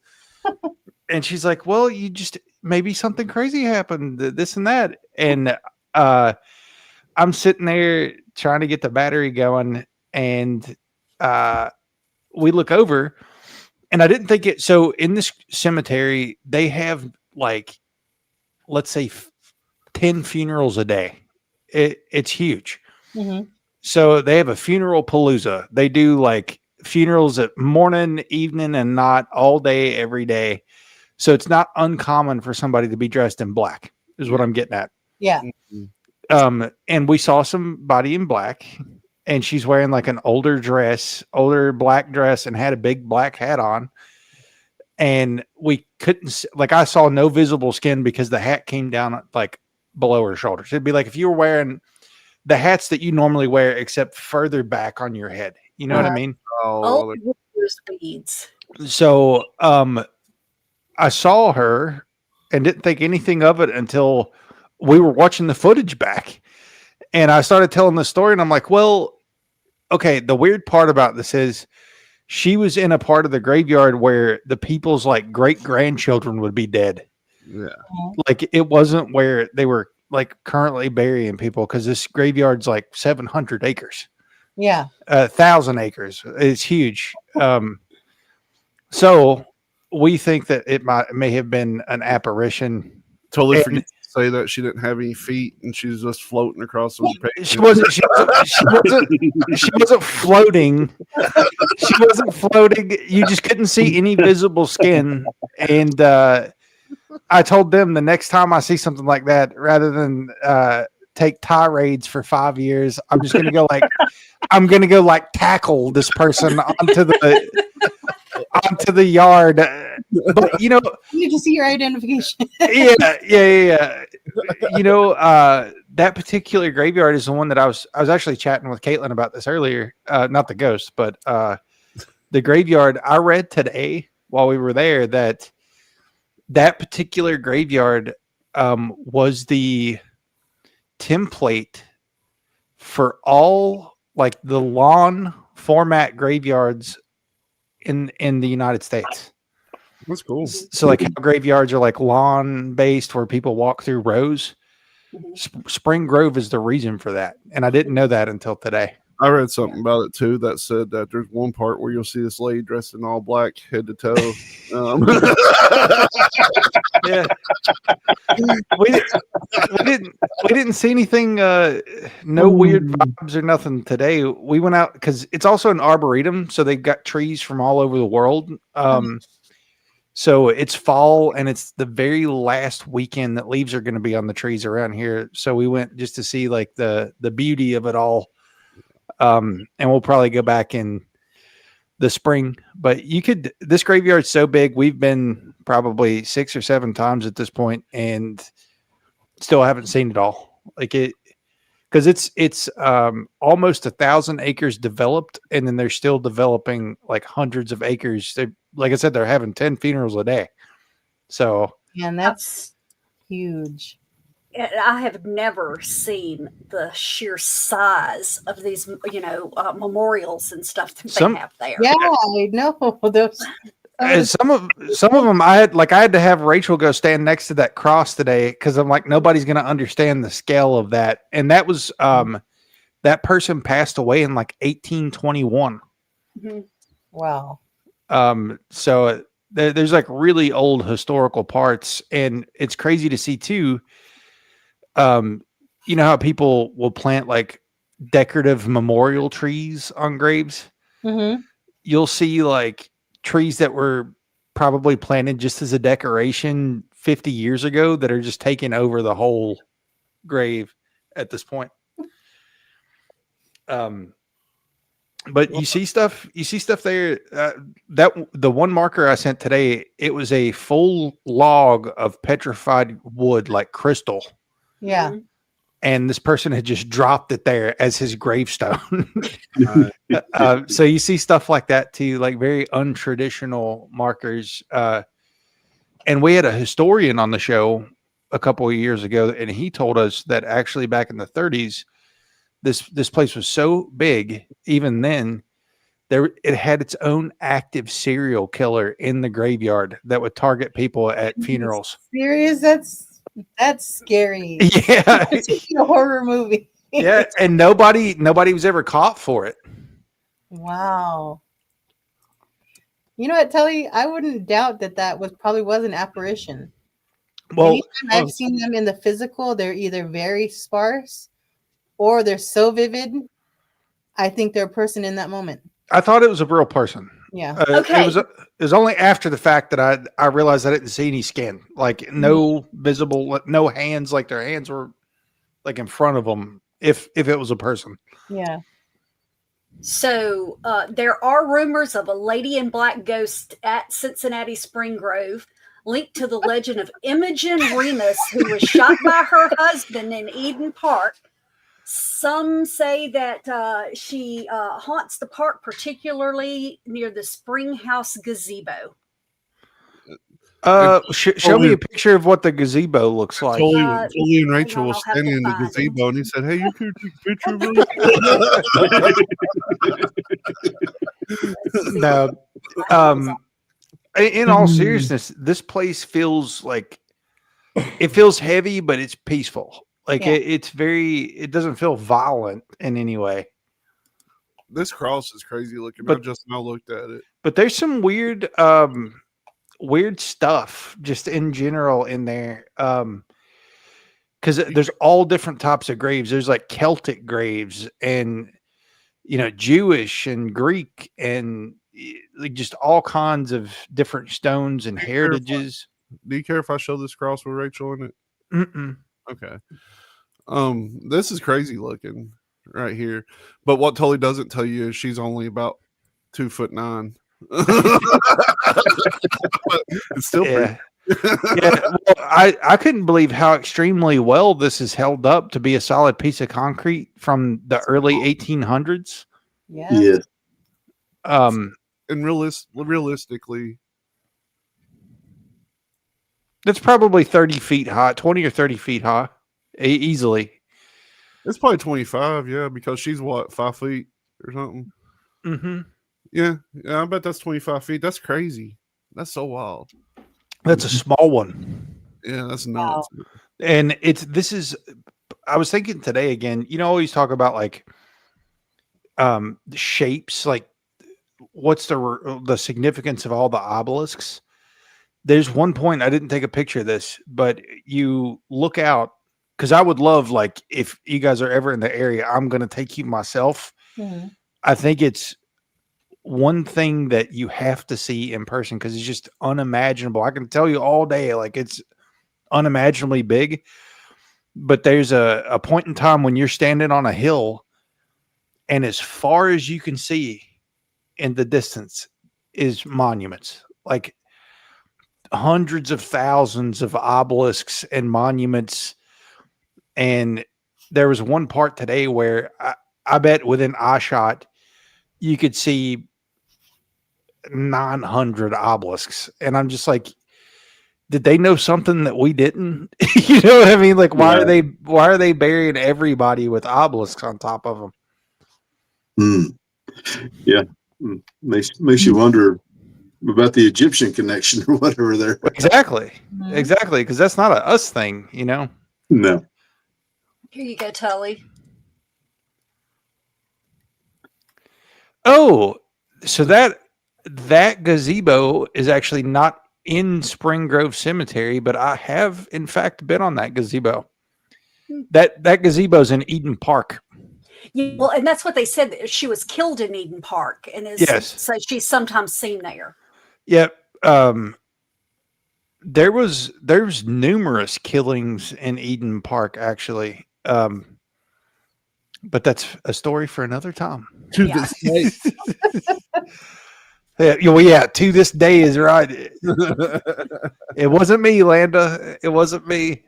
and she's like, well, you just, maybe something crazy happened, this and that. And I'm sitting there trying to get the battery going, and we look over, and I didn't think it. So in this cemetery, they have like, let's say 10 funerals a day. It's huge. So they have a funeral palooza. They do like funerals at morning, evening, and not all day, every day. So it's not uncommon for somebody to be dressed in black, is what I'm getting at. Yeah. And we saw somebody in black, and she's wearing like an older black dress, and had a big black hat on. And we couldn't, like, I saw no visible skin because the hat came down like below her shoulders. It'd be like if you were wearing the hats that you normally wear, except further back on your head. You know what I mean? Oh, weeds. So, I saw her and didn't think anything of it until we were watching the footage back, and I started telling the story, and I'm like, well, okay. The weird part about this is she was in a part of the graveyard where the people's like great grandchildren would be dead. Yeah. Like it wasn't where they were like currently burying people, because this graveyard's like 700 acres. Yeah. 1,000 acres. It's huge. So we think that it may have been an apparition. Totally And- forget to say that she didn't have any feet and she was just floating across some pages. She wasn't floating. She wasn't floating. You just couldn't see any visible skin. And I told them the next time I see something like that, rather than take tirades for 5 years, I'm just gonna go like tackle this person onto the yard. But you know, You need to see your identification. yeah. You know, that particular graveyard is the one that I was actually chatting with Kaitlin about this earlier. Not the ghost, but the graveyard. I read today while we were there that particular graveyard was the template for all like the lawn format graveyards in the United States. That's cool. So like how graveyards are like lawn based where people walk through rows. Spring Grove is the reason for that. And I didn't know that until today. I read something about it too that said that there's one part where you'll see this lady dressed in all black, head to toe. Yeah. We didn't see anything, no weird vibes or nothing today. We went out because it's also an arboretum, so they've got trees from all over the world. So it's fall, and it's the very last weekend that leaves are going to be on the trees around here. So we went just to see like the beauty of it all. And we'll probably go back in the spring, but this graveyard's so big. We've been probably 6 or 7 times at this point and still haven't seen it all. Like it, cause it's almost 1,000 acres developed, and then they're still developing like hundreds of acres. Like I said, they're having 10 funerals a day. So, And that's huge. I have never seen the sheer size of these, memorials and stuff that they have there. Yeah, I know those. some of them I had to have Rachel go stand next to that cross today, because I'm like, nobody's going to understand the scale of that. And that was that person passed away in like 1821. Mm-hmm. Wow. So there's like really old historical parts, and it's crazy to see too. You know how people will plant like decorative memorial trees on graves? Mm-hmm. You'll see like trees that were probably planted just as a decoration 50 years ago that are just taking over the whole grave at this point. But you see stuff there. That the one marker I sent today, it was a full log of petrified wood, like crystal. Yeah. And this person had just dropped it there as his gravestone. So you see stuff like that too, like very untraditional markers. And we had a historian on the show a couple of years ago, and he told us that actually back in the 30s, this place was so big, even then, it had its own active serial killer in the graveyard that would target people at funerals. Serious? That's scary. Yeah. It's a horror movie. Yeah, and nobody was ever caught for it. Wow. You know what, Telly? I wouldn't doubt that probably was an apparition. Well, anytime I've seen them in the physical, they're either very sparse or they're so vivid. I think they're a person in that moment. I thought it was a real person. Yeah. Okay. It was only after the fact that I realized I didn't see any skin, like no visible, no hands, like their hands were like in front of them if it was a person. Yeah. So there are rumors of a lady in black ghost at Cincinnati Spring Grove, linked to the legend of Imogen Remus, who was shot by her husband in Eden Park. Some say that she haunts the park, particularly near the Springhouse gazebo. Show me a picture of what the gazebo looks like. Totally and Rachel on, was I'll have standing to in the find it. gazebo, and he said, "Hey, you could take a picture of me." No, in all seriousness, this place feels like it feels heavy, but it's peaceful. Like Yeah. it doesn't feel violent in any way. This cross is crazy looking. I But- just now looked at it. But there's some weird stuff just in general in there. Because there's all different types of graves. There's like Celtic graves and Jewish and Greek and like just all kinds of different stones and heritages. Do you care if I show this cross with Rachel in it? Mm-mm. Okay. This is crazy looking right here. But what totally doesn't tell you is she's only about 2'9". But it's still pretty. Yeah, well, I couldn't believe how extremely well this is held up to be a solid piece of concrete from the early 1800s. Yeah. Yeah. Um, And realistically, that's probably 30 feet high, 20 or 30 feet high, easily. it's probably 25. Yeah, because she's what, 5 feet or something. Mm-hmm. Yeah, I bet that's 25 feet. That's crazy. That's so wild. That's a small one. Yeah, that's nuts. And I was thinking today again, always talk about like the shapes, like what's the significance of all the obelisks. There's one point, I didn't take a picture of this, but you look out, because I would love, like, if you guys are ever in the area, I'm going to take you myself. Mhm. I think it's one thing that you have to see in person because it's just unimaginable. I can tell you all day, like, it's unimaginably big. But there's a point in time when you're standing on a hill, and as far as you can see in the distance is monuments, like hundreds of thousands of obelisks and monuments. And there was one part today where I bet within eye shot you could see 900 obelisks, and I'm just like, did they know something that we didn't? You know what I mean? Like, why are they burying everybody with obelisks on top of them? Yeah. Makes you wonder about the Egyptian connection or whatever there. Exactly. Mhm. Exactly. Because that's not a us thing, No. Here you go, Tully. Oh, so that gazebo is actually not in Spring Grove Cemetery, but I have in fact been on that gazebo. That gazebo's in Eden Park. Yeah, well, and that's what they said, that she was killed in Eden Park, and so she's sometimes seen there. Yep. There's numerous killings in Eden Park, actually. But that's a story for another time. To Yeah. this day. To this day is right. It wasn't me, Landa. It wasn't me.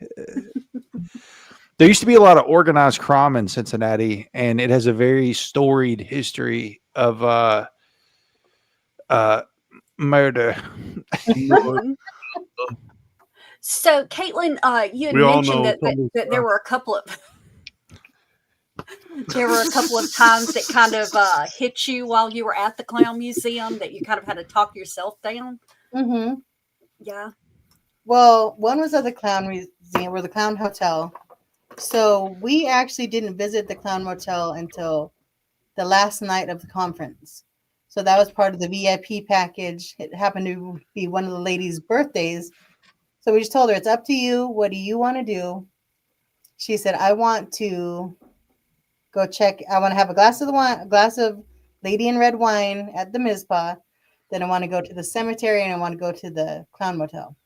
There used to be a lot of organized crime in Cincinnati, and it has a very storied history of murder. So, Kaitlin, you had We all mentioned know that there were a couple of times that kind of hit you while you were at the Clown Museum, that you kind of had to talk yourself down. Mm-hmm. Yeah. Well, one was at the Clown Museum or the Clown Hotel. So we actually didn't visit the Clown Motel until the last night of the conference. So that was part of the VIP package. It happened to be one of the ladies' birthdays. So we just told her, it's up to you. What do you want to do? She said, I want to go check. I want to have a glass of Lady in Red wine at the Mizpah. Then I want to go to the cemetery and I want to go to the Clown Motel.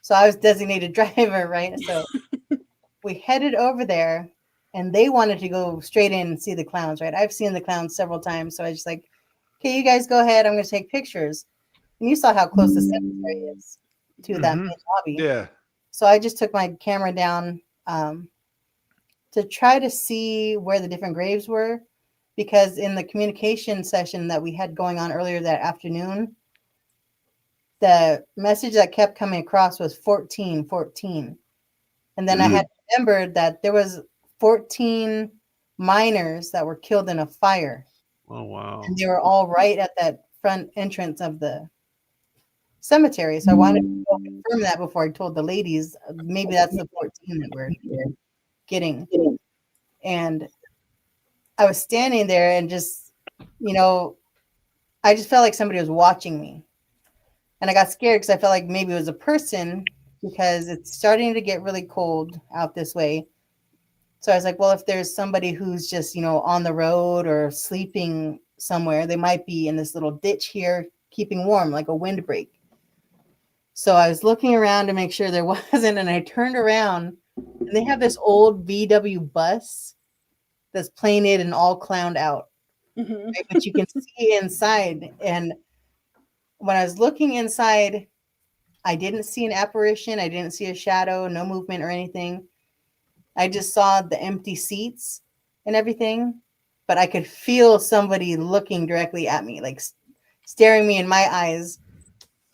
So I was designated driver, right? So we headed over there, and they wanted to go straight in and see the clowns, right? I've seen the clowns several times, so I was just like, okay, you guys go ahead. I'm going to take pictures. And you saw how close the cemetery is to that main lobby. Yeah. So I just took my camera down to try to see where the different graves were, because in the communication session that we had going on earlier that afternoon, the message that kept coming across was 1414. And then I had remembered that there was 14 miners that were killed in a fire. Oh wow. And they were all right at that front entrance of the cemetery. So I wanted to confirm that before I told the ladies, maybe that's the 14 that we're getting. And I was standing there and just, I just felt like somebody was watching me. And I got scared because I felt like maybe it was a person, because it's starting to get really cold out this way. So I was like, well, if there's somebody who's just, on the road or sleeping somewhere, they might be in this little ditch here, keeping warm, like a windbreak. So I was looking around to make sure there wasn't, and I turned around, and they have this old VW bus that's painted and all clowned out. Right? But you can see inside. And when I was looking inside, I didn't see an apparition. I didn't see a shadow, no movement or anything. I just saw the empty seats and everything, but I could feel somebody looking directly at me, like staring me in my eyes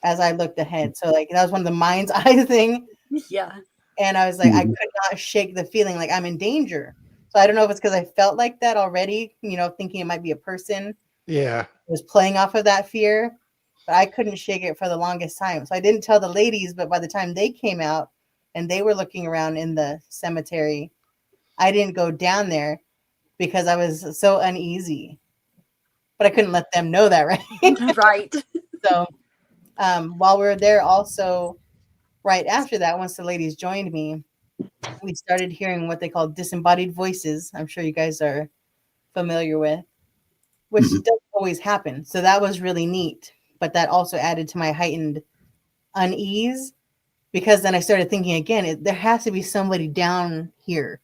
as I looked ahead. So like that was one of the mind's eye thing. Yeah. And I was like, I could not shake the feeling like I'm in danger. So I don't know if it's because I felt like that already, thinking it might be a person. Yeah. I was playing off of that fear, but I couldn't shake it for the longest time. So I didn't tell the ladies, but by the time they came out and they were looking around in the cemetery, I didn't go down there because I was so uneasy. But I couldn't let them know that, right? Right. So while we were there also, right after that, once the ladies joined me, we started hearing what they call disembodied voices. I'm sure you guys are familiar with, which doesn't always happen. So that was really neat. But that also added to my heightened unease, because then I started thinking again, there has to be somebody down here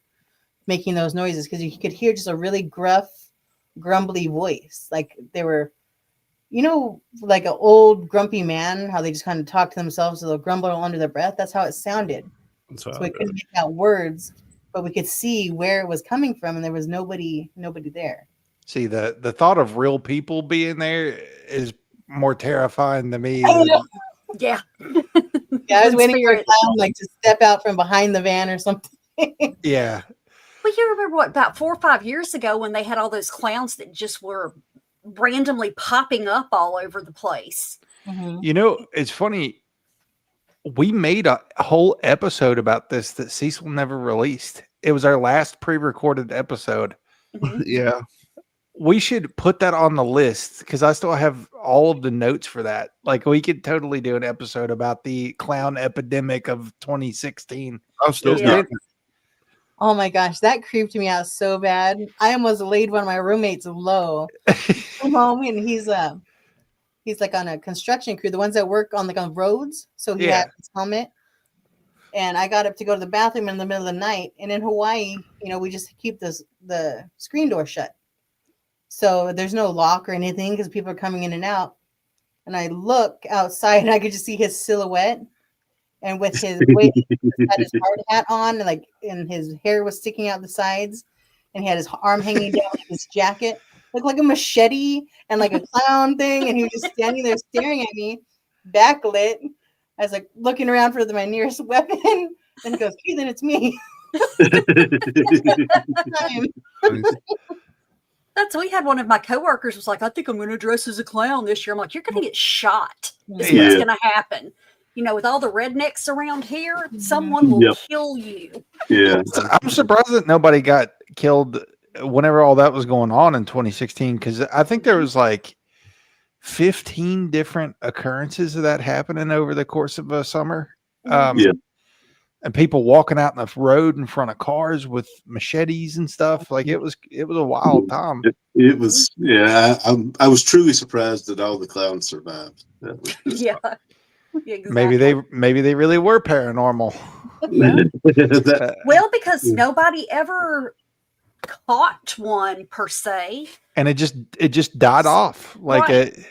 making those noises, because you could hear just a really gruff, grumbly voice. Like they were, like an old grumpy man, how they just kind of talk to themselves, so they'll grumble under their breath. That's how it sounded. So we couldn't make out words, but we could see where it was coming from, and there was nobody there. See, the thought of real people being there is more terrifying to me. Yeah. Yeah, I was waiting for a clown to step out from behind the van or something. Yeah. Well, you remember about 4 or 5 years ago when they had all those clowns that just were randomly popping up all over the place. Mm-hmm. It's funny. We made a whole episode about this that Cecil never released. It was our last pre-recorded episode. Yeah. We should put that on the list, because I still have all of the notes for that. Like, we could totally do an episode about the clown epidemic of 2016. I'm still Oh my gosh, that creeped me out so bad. I almost laid one of my roommates low. Come home, and he's like on a construction crew, the ones that work on on roads. So he had his helmet. And I got up to go to the bathroom in the middle of the night. And in Hawaii, we just keep the screen door shut. So there's no lock or anything because people are coming in and out. And I look outside and I could just see his silhouette. And with his weight, he had his hard hat on, and his hair was sticking out the sides. And he had his arm hanging down with his jacket. Looked like a machete and like a clown thing. And he was just standing there staring at me, backlit. I was like looking around for my nearest weapon. And he goes, Kaitlin, it's me. We had one of my coworkers was like, I think I'm going to dress as a clown this year. I'm like, you're going to get shot. Is what's going to happen. With all the rednecks around here, someone will kill you. Yeah. I'm surprised that nobody got killed whenever all that was going on in 2016, because I think there was like 15 different occurrences of that happening over the course of a summer. And people walking out in the road in front of cars with machetes and stuff. Like it was a wild time. It was, I was truly surprised that all the clowns survived. Yeah. Exactly. Maybe they really were paranormal. That- Well, because nobody ever caught one per se. And it just died off. Like Right.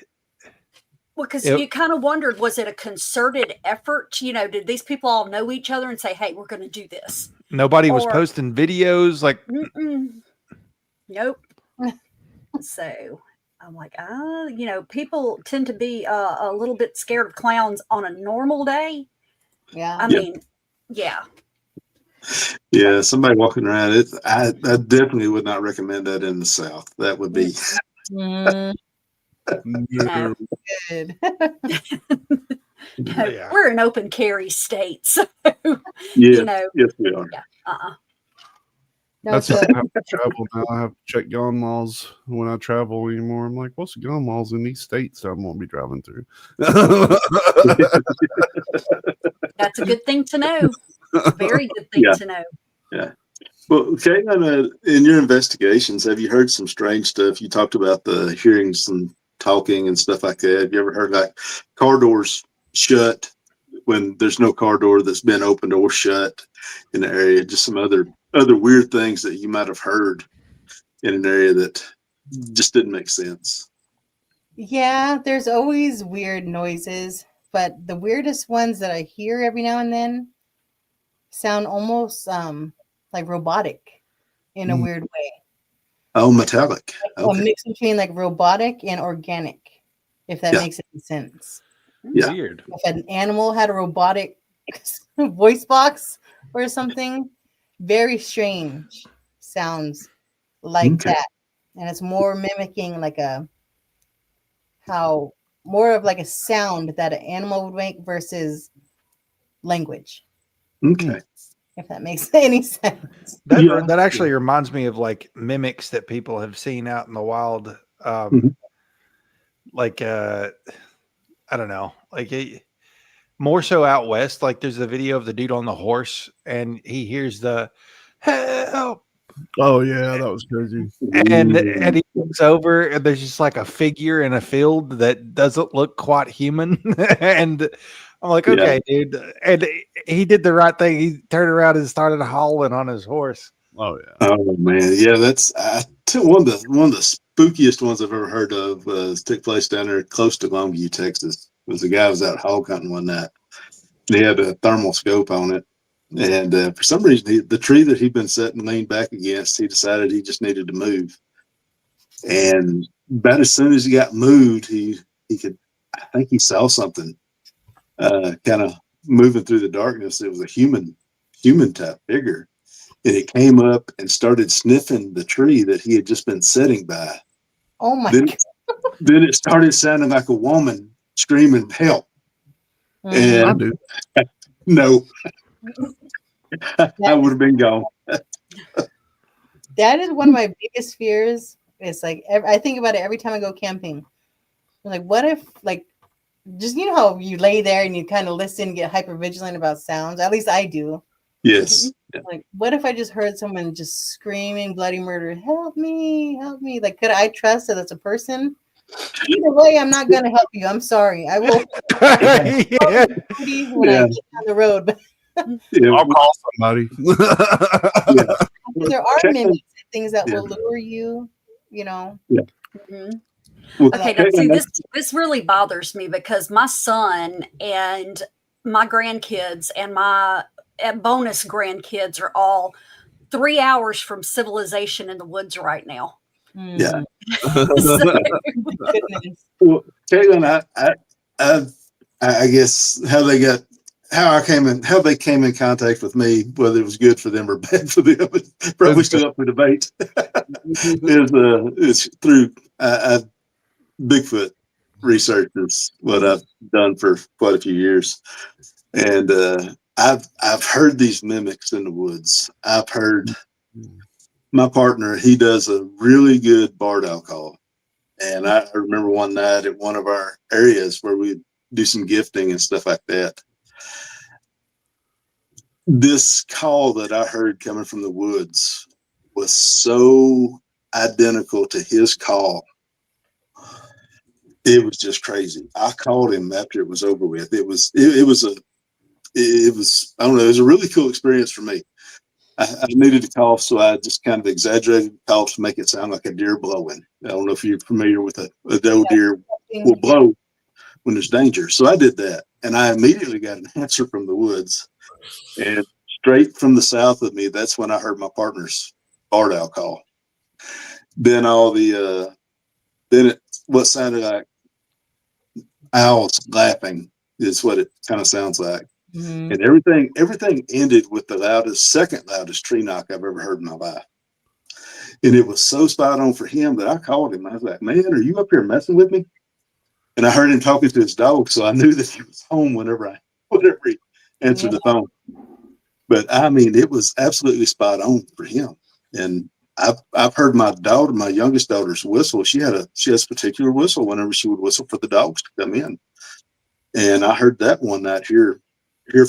Well, because Yep. you kind of wondered, was it a concerted effort? You know, did these people all know each other and say, "Hey, we're going to do this"? nobody was Or- posting videos. Like Nope. So I'm like, you know, people tend to be a little bit scared of clowns on a normal day. Yeah. I mean, yeah. Yeah, somebody walking around it. I definitely would not recommend that in the South. That would be Mm, No. good. No, Yeah. we're an open carry state, so yes, you know, yes, we are. No, That's so, how I have to travel now. I have to check gun laws when I travel anymore. I'm like, what's the gun laws in these states that I'm going to be driving through? that's a good thing to know. Very good thing Yeah. to know. Yeah. Well, Kaitlin, in your investigations, have you heard some strange stuff? You talked about the hearing some talking and stuff like that. Have you ever heard like car doors shut when there's no car door that's been opened or shut in the area? Just some other weird things that you might have heard in an area that just didn't make sense. yeah, there's always weird noises, but the weirdest ones that I hear every now and then sound almost like robotic in a Mm. weird way. Oh, metallic. A Okay. mix between like robotic and organic, if that Yeah. makes any sense. Yeah. Weird. If an animal had a robotic voice box or something, very strange sounds like Okay. that. And it's more mimicking like more of like a sound that an animal would make versus language, Okay. if that makes any sense. That Yeah. that actually reminds me of like mimics that people have seen out in the wild. Mhm. Like I don't know, like more so out west. Like there's a video of the dude on the horse, and he hears the help, Oh, yeah, that was crazy. and he looks over, and there's just like a figure in a field that doesn't look quite human, and I'm like, Yeah. okay, dude, and he did the right thing. He turned around and started hauling on his horse. Oh, yeah. Oh man, yeah, that's one of the spookiest ones I've ever heard of. Took place down there close to Longview, Texas. It was a guy who was out hog hunting one night. He had a thermal scope on it, and for some reason, the tree that he'd been sitting leaned back against, he decided he just needed to move. And about as soon as he got moved, he could, I think he saw something, kind of moving through the darkness. It was a human type figure. And it came up and started sniffing the tree that he had just been sitting by. Oh my Then, god. then it started sounding like a woman screaming help. Mhm. I And do. no, I would have been gone. That is one of my biggest fears. It's like I think about it every time I go camping. I'm like, what if, like, just you know how you lay there and you kind of listen, get hyper vigilant about sounds. At least I do. Yes. Like, what if I just heard someone just screaming bloody murder? Help me! Help me! Like, could I trust that it's a person? Either way, I'm not gonna help you. I'm sorry. I will Yeah. when I get down the road. But Yeah. I'll call somebody. there are mimics and things that Yeah. will lure you. You know. Mhm. Well, Okay, now see, Kaitlin, this really bothers me because my son and my grandkids and my bonus grandkids are all 3 hours from civilization in the woods right now. Yeah. So, Goodness. Well, Kaitlin, I guess how they came in contact with me, whether it was good for them or bad for them, probably still up for debate. is through Bigfoot research is what I've done for quite a few years, and I've heard these mimics in the woods. I've heard my partner, he does a really good barred owl call. And I remember one night at one of our areas where we do some gifting and stuff like that. This call that I heard coming from the woods was so identical to his call. It was just crazy. I called him after it was over with. It was it was, I don't know, it was a really cool experience for me. I needed to cough, so I just kind of exaggerated the cough to make it sound like a deer blowing. I don't know if you're familiar with a doe deer will blow when there's danger. So I did that, and I immediately got an answer from the woods. And straight from the south of me, that's when I heard my partner's barred owl call. Then what sounded like owls laughing is what it kind of sounds like. Mhm. And everything ended with the second loudest tree knock I've ever heard in my life. And it was so spot on for him that I called him. I was like, man, are you up here messing with me? And I heard him talking to his dog, so I knew that he was home whenever he answered the phone. But I mean, it was absolutely spot on for him. And I've heard my youngest daughter's whistle. She has a particular whistle whenever she would whistle for the dogs to come in. And I heard that one night here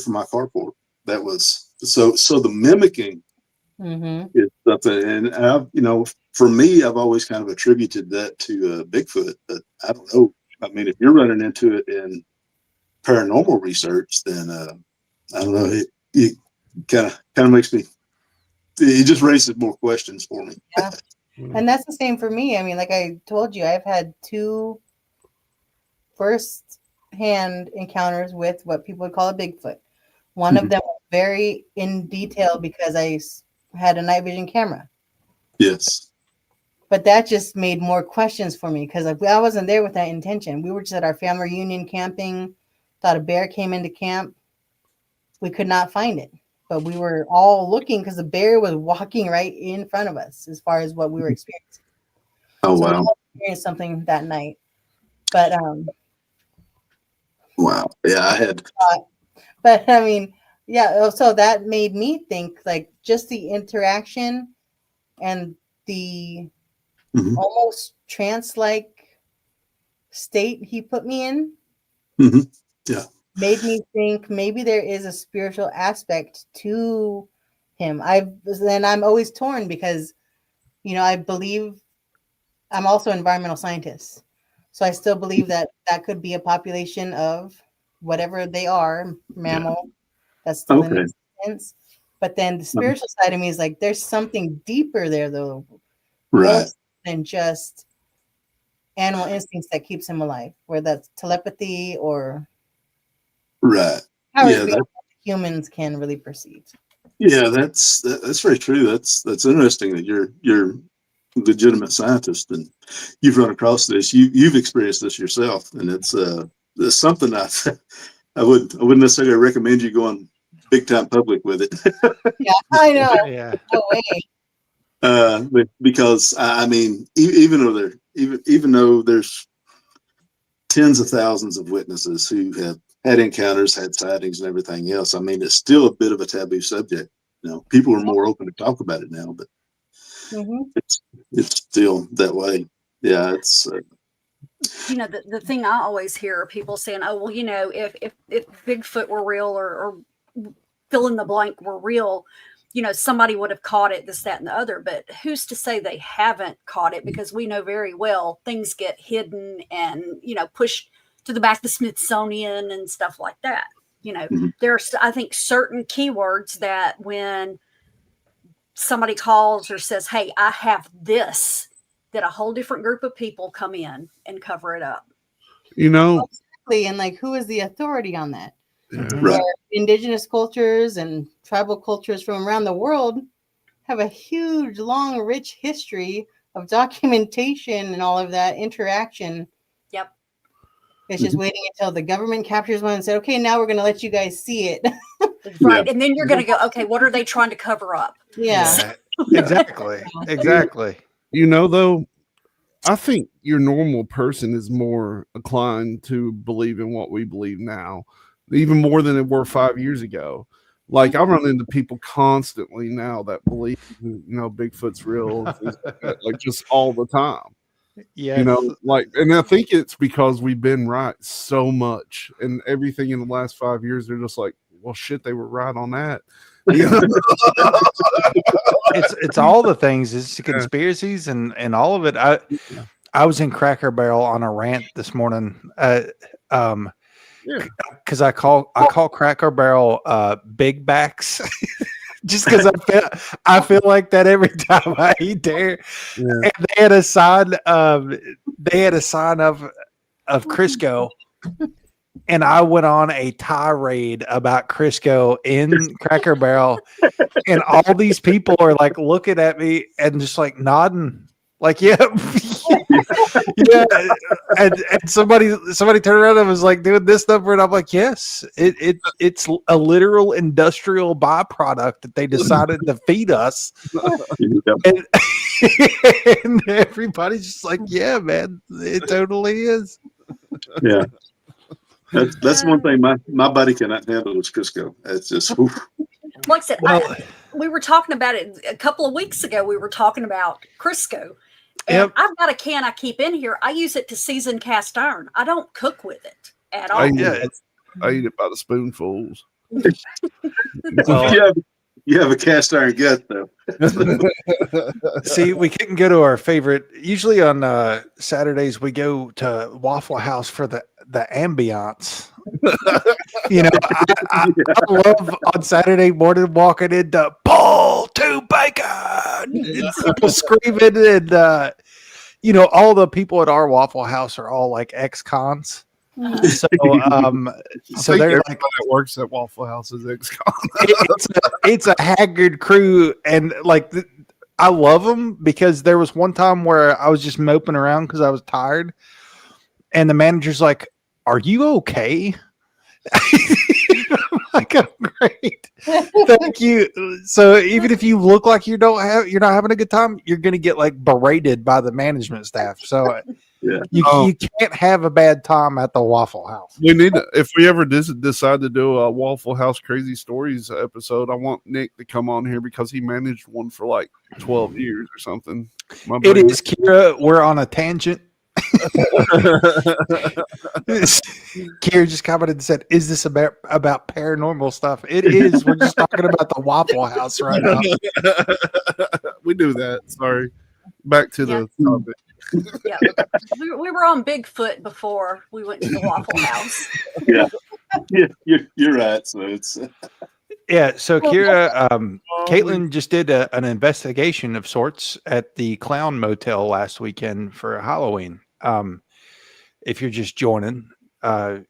from my carport. That was so the mimicking is something. And for me, I've always kind of attributed that to Bigfoot, but I don't know. I mean, if you're running into it in paranormal research, then I don't know. It kind of makes me. It just raises more questions for me. Yeah, and that's the same for me. I mean, like I told you, I've had 2 first-hand encounters with what people would call a Bigfoot. One of them was very in detail because I had a night vision camera. Yes. But that just made more questions for me because I wasn't there with that intention. We were just at our family reunion camping, thought a bear came into camp. We could not find it, but we were all looking because the bear was walking right in front of us as far as what we were experiencing. Oh, so wow. we all experienced something that night. But wow. Yeah, I had. But I mean, yeah, so that made me think like just the interaction and the almost trance-like state he put me in. Yeah. Made me think maybe there is a spiritual aspect to him. I'm always torn because, I believe I'm also an environmental scientist. So I still believe that could be a population of whatever they are, mammal, that's still in existence. But then the spiritual side of me is like, there's something deeper there, though. Right. Than just animal instincts that keeps him alive, where that's telepathy or right. Humans can really perceive. Yeah, that's very true. That's interesting that you're a legitimate scientist and you've run across this. You've experienced this yourself, and it's something I wouldn't necessarily recommend you going big time public with it. Yeah, I know. Yeah. No way. Because I mean, even though there's tens of thousands of witnesses who have had encounters, had sightings, and everything else, I mean, it's still a bit of a taboo subject. People are more open to talk about it now, but it's still that way. Yeah, it's. The thing I always hear people saying, "Oh, well, if Bigfoot were real or fill in the blank were real, somebody would have caught it, this, that, and the other." But who's to say they haven't caught it? Because we know very well things get hidden and, pushed to the back of the Smithsonian and stuff like that. There's, I think, certain keywords that when somebody calls or says, "Hey, I have this," that a whole different group of people come in and cover it up. Exactly. And like, who is the authority on that? Right. Indigenous cultures and tribal cultures from around the world have a huge, long, rich history of documentation and all of that interaction. Yep. It's just waiting until the government captures one and said, "Okay, now we're going to let you guys see it." Right. Yeah. And then you're going to go, "Okay, what are they trying to cover up?" Yeah. Exactly. Though, I think your normal person is more inclined to believe in what we believe now, even more than it were 5 years ago. Like, I run into people constantly now that believe, Bigfoot's real, like just all the time. Yeah. And I think it's because we've been right so much, and everything in the last 5 years, they're just like, well, shit, they were right on that. It's all the things. It's the conspiracies and all of it. I was in Cracker Barrel on a rant this morning. because I call Cracker Barrel big backs. Just because I feel like that every time I eat there. Yeah. And they had a sign of Crisco, and I went on a tirade about Crisco in Cracker Barrel, and all these people are like looking at me and just like nodding, like yeah, yeah. And somebody turned around and was like doing this number, and I'm like, yes, it's a literal industrial byproduct that they decided to feed us. And, and everybody's just like, yeah, man, it totally is. Yeah. That's one thing my buddy cannot handle is Crisco. It's just oof. Like I said, we were talking about it a couple of weeks ago. We were talking about Crisco. And I've got a can I keep in here. I use it to season cast iron. I don't cook with it at all. I eat it by the spoonfuls. Well, you have a cast iron gut, though. See, we couldn't go to our favorite. Usually on Saturdays, we go to Waffle House for the ambiance. You know, I love on Saturday morning walking into Paul to Bacon and people screaming, and you know, all the people at our Waffle House are all like ex-cons. So they're like, that works at Waffle House is ex-con. it's a haggard crew, and like I love them because there was one time where I was just moping around because I was tired, and the manager's like, "Are you okay?" I'm like, "Oh, great, thank you." So even if you look like you're not having a good time, you're gonna get like berated by the management staff. So you can't have a bad time at the Waffle House. We need to, if we ever decide to do a Waffle House Crazy Stories episode, I want Nick to come on here because he managed one for like 12 years or something. It is, Kira. We're on a tangent. Kira just commented and said, "Is this about paranormal stuff?" It is. We're just talking about the Waffle House right now. We do that. Sorry. Back to the topic. Yeah, we were on Bigfoot before we went to the Waffle House. Yeah, you're right. So it's So Kira, Kaitlin just did an investigation of sorts at the Clown Motel last weekend for Halloween. If you're just joining,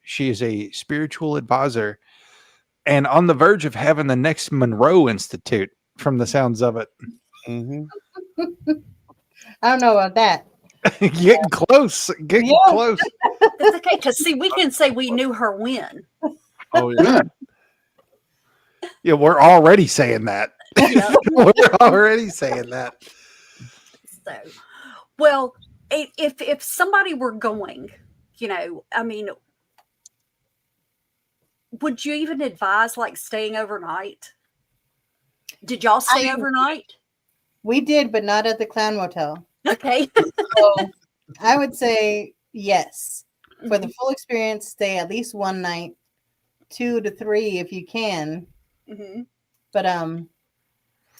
she is a spiritual advisor and on the verge of having the next Monroe Institute, from the sounds of it. Mm-hmm. I don't know about that. Getting close. Getting close. That's okay, because see, we can say we knew her when. Oh yeah. Yeah, we're already saying that. Yeah. We're already saying that. So, well, if somebody were going, you know, I mean, would you even advise like staying overnight? Did y'all stay overnight? We did, but not at the Clown Motel. Okay. So I would say yes. For the full experience, stay at least one night, 2 to 3 if you can. Mm-hmm. But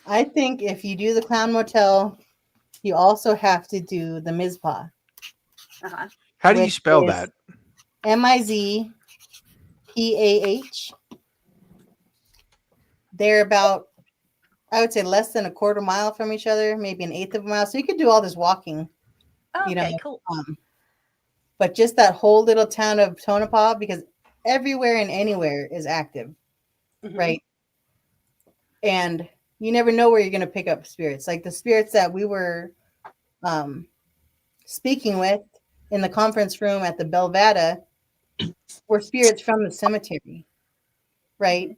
I think if you do the Clown Motel, you also have to do the Mizpah. Uh-huh. How do you spell that? MIZPAH. They're about, I would say, less than a quarter mile from each other, maybe an eighth of a mile. So you could do all this walking. Okay, cool. But just that whole little town of Tonopah, because everywhere and anywhere is active, right? And you never know where you're going to pick up spirits. Like the spirits that we were speaking with in the conference room at the Belvada were spirits from the cemetery, right?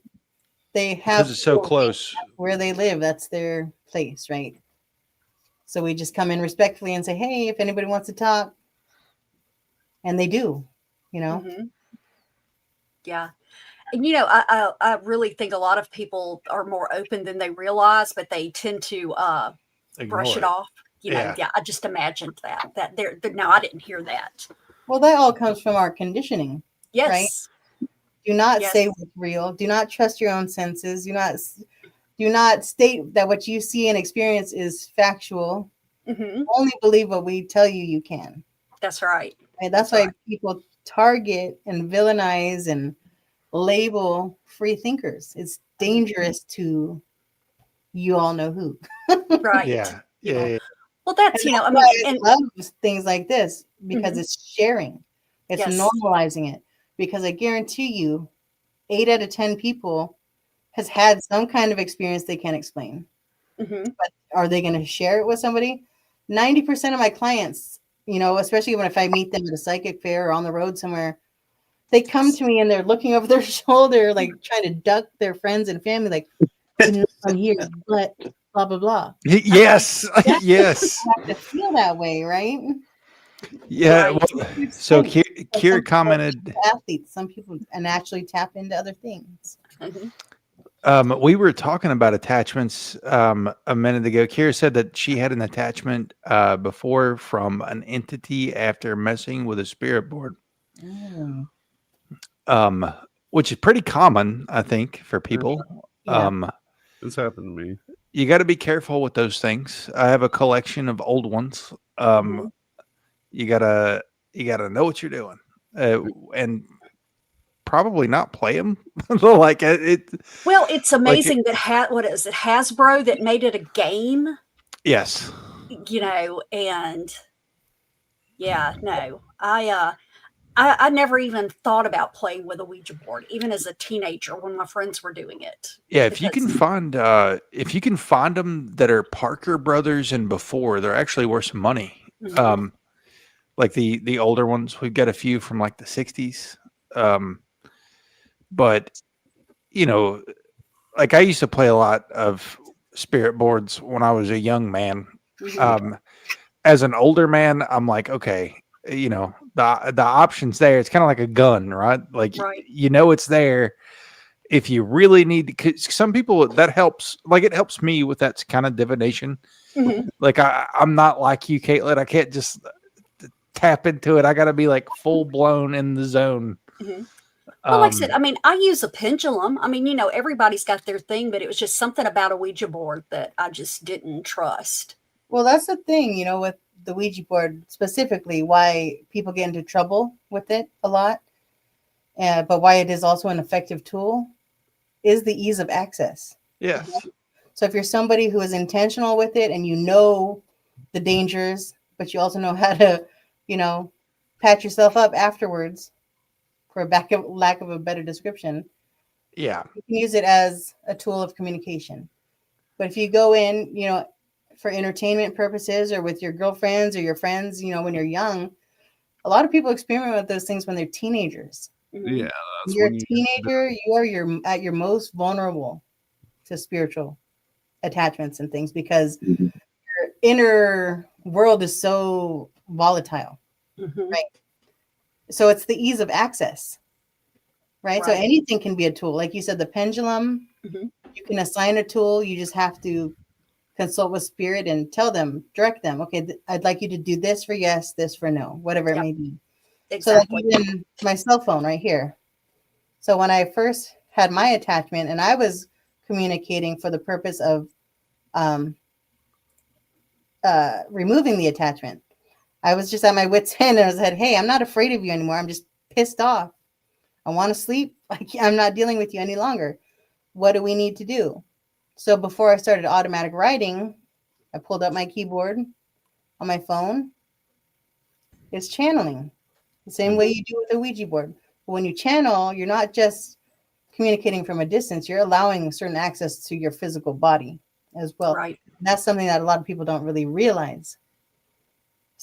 They have, because it's so close where they live. That's their place, right? So we just come in respectfully and say, hey, if anybody wants to talk. And they do, you know? Yeah. And, you know, I really think a lot of people are more open than they realize, but they tend to brush it off. You know, I just imagined that there. No, I didn't hear that. Well, that all comes from our conditioning. Yes. Right? Do not say what's real. Do not trust your own senses. Do not state that what you see and experience is factual. Only believe what we tell you can. That's right. And that's why people target and villainize and label free thinkers. It's dangerous to you all know who. Right. Yeah. Yeah. Well, that's, And I that's mean, why I and love things like this because Mhm. it's sharing, it's Yes. normalizing it. Because I guarantee you, 8 out of 10 people has had some kind of experience they can't explain. Mhm. But are they going to share it with somebody? 90% of my clients, especially if I meet them at a psychic fair or on the road somewhere, they come to me and they're looking over their shoulder, like trying to duck their friends and family, like, I'm here, but blah, blah, blah. Yes. Yes. You have to feel that way, right? Yeah. Right. Well, It's so funny. Kira But some people are commented, athletes, some people and actually tap into other things. Mhm. we were talking about attachments a minute ago. Kira said that she had an attachment before from an entity after messing with a spirit board, which is pretty common, I think, for people. Yeah. It's happened to me. You got to be careful with those things. I have a collection of old ones. Mhm. You gotta know what you're doing, and probably not play them. Like it. Well, it's Like amazing that what is it, Hasbro, that made it a game, yes. and yeah, no, I never even thought about playing with a Ouija board, even as a teenager when my friends were doing it. Yeah, if you Because can find them that are Parker Brothers and before, they're actually worth some money. Mhm. Like the older ones, we've got a few from like the 60s. But like I used to play a lot of spirit boards when I was a young man. Mhm. As an older man, I'm like, okay, the options there. It's kind of like a gun, right? Like Right. it's there. If you really need, cause some people that helps, like it helps me with that kind of divination. Mhm. Like I'm not like you, Kaitlin. I can't just tap into it. I got to be like full blown in the zone. Mhm. Well, like I said, Um, I mean, I use a pendulum. I mean, everybody's got their thing, but it was just something about a Ouija board that I just didn't trust. Well, that's the thing, with the Ouija board specifically, why people get into trouble with it a lot, but why it is also an effective tool is the ease of access. yes. So if you're somebody who is intentional with it and you know the dangers, but you also know how to, pat yourself up afterwards, for lack of a better description, Yeah. you can use it as a tool of communication. But if you go in, for entertainment purposes or with your girlfriends or your friends, when you're young, a lot of people experiment with those things when they're teenagers. Mhm. Yeah, When that's you're when a you teenager, you are at your most vulnerable to spiritual attachments and things because Mhm. your inner world is so volatile, Mhm. right? So it's the ease of access, right? So Right. anything can be a tool. Like you said, the pendulum, Mhm. you can assign a tool. You just have to consult with spirit and tell them, direct them, okay, I'd like you to do this for yes, this for no, whatever it Yep. may be. So like Exactly. even my cell phone right here. So when I first had my attachment and I was communicating for the purpose of um, removing the attachment, I was just at my wit's end and I said, hey, I'm not afraid of you anymore. I'm just pissed off. I want to sleep. I'm not dealing with you any longer. What do we need to do? So before I started automatic writing, I pulled up my keyboard on my phone. It's channeling the same way you do with a Ouija board. But when you channel, you're not just communicating from a distance, you're allowing certain access to your physical body as well. Right. That's something that a lot of people don't really realize.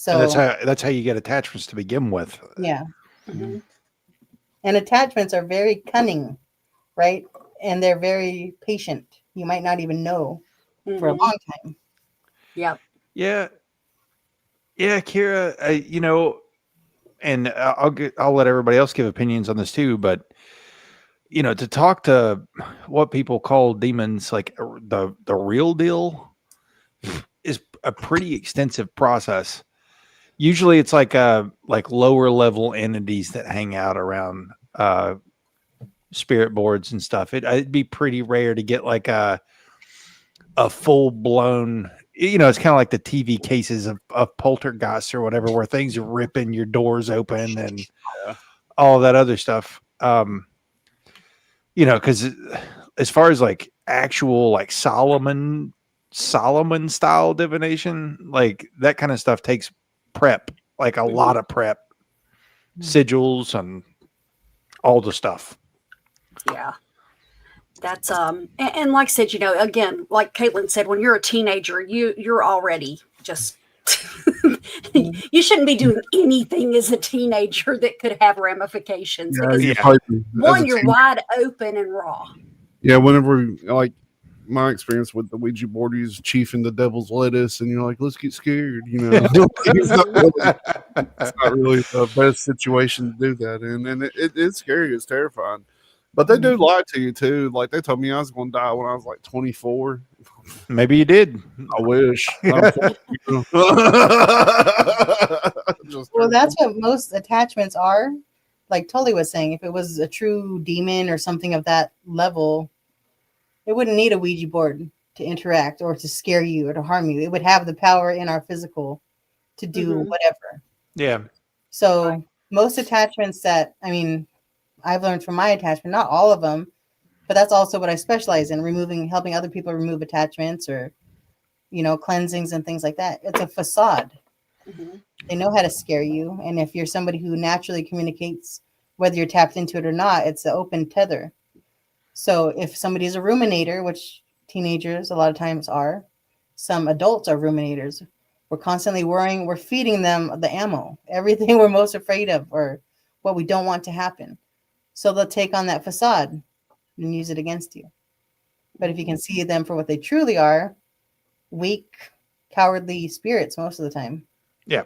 And So, that's how you get attachments to begin with. yeah. Mhm. And attachments are very cunning, right? And they're very patient. You might not even know for a Mhm. long time. Yep. Yeah. Yeah, Kira, and I'll let everybody else give opinions on this too, but to talk to what people call demons, like the real deal, is a pretty extensive process. Usually, it's like lower level entities that hang out around spirit boards and stuff. It'd be pretty rare to get like a full blown. It's kind of like the TV cases of poltergeists or whatever, where things are ripping your doors open and Yeah. all that other stuff. Because as far as like actual like Solomon style divination, like that kind of stuff takes prep, like a lot of prep, sigils and all the stuff. Yeah. That's and like I said, again, like Kaitlin said, when you're a teenager, you're already just you shouldn't be doing anything as a teenager that could have ramifications. Because one, you're wide open and raw. Yeah, whenever like my experience with the Ouija board, you use chief in the devil's lettuce, and you're like, let's get scared, it's not really the best situation to do that in, and it's scary, it's terrifying. But they do lie to you too. Like they told me I was going to die when I was like 24. Maybe you did. I wish. Well, that's what most attachments are. Like Tully was saying, if it was a true demon or something of that level, it wouldn't need a Ouija board to interact or to scare you or to harm you. It would have the power in our physical to do whatever. Yeah. So most attachments that, I've learned from my attachment, not all of them, but that's also what I specialize in, helping other people remove attachments or, cleansings and things like that. It's a facade. They know how to scare you. And if you're somebody who naturally communicates, whether you're tapped into it or not, it's an open tether. So if somebody's a ruminator, which teenagers a lot of times are, some adults are ruminators. We're constantly worrying. We're feeding them the ammo, everything we're most afraid of or what we don't want to happen. So they'll take on that facade and use it against you. But if you can see them for what they truly are, weak, cowardly spirits most of the time. Yeah.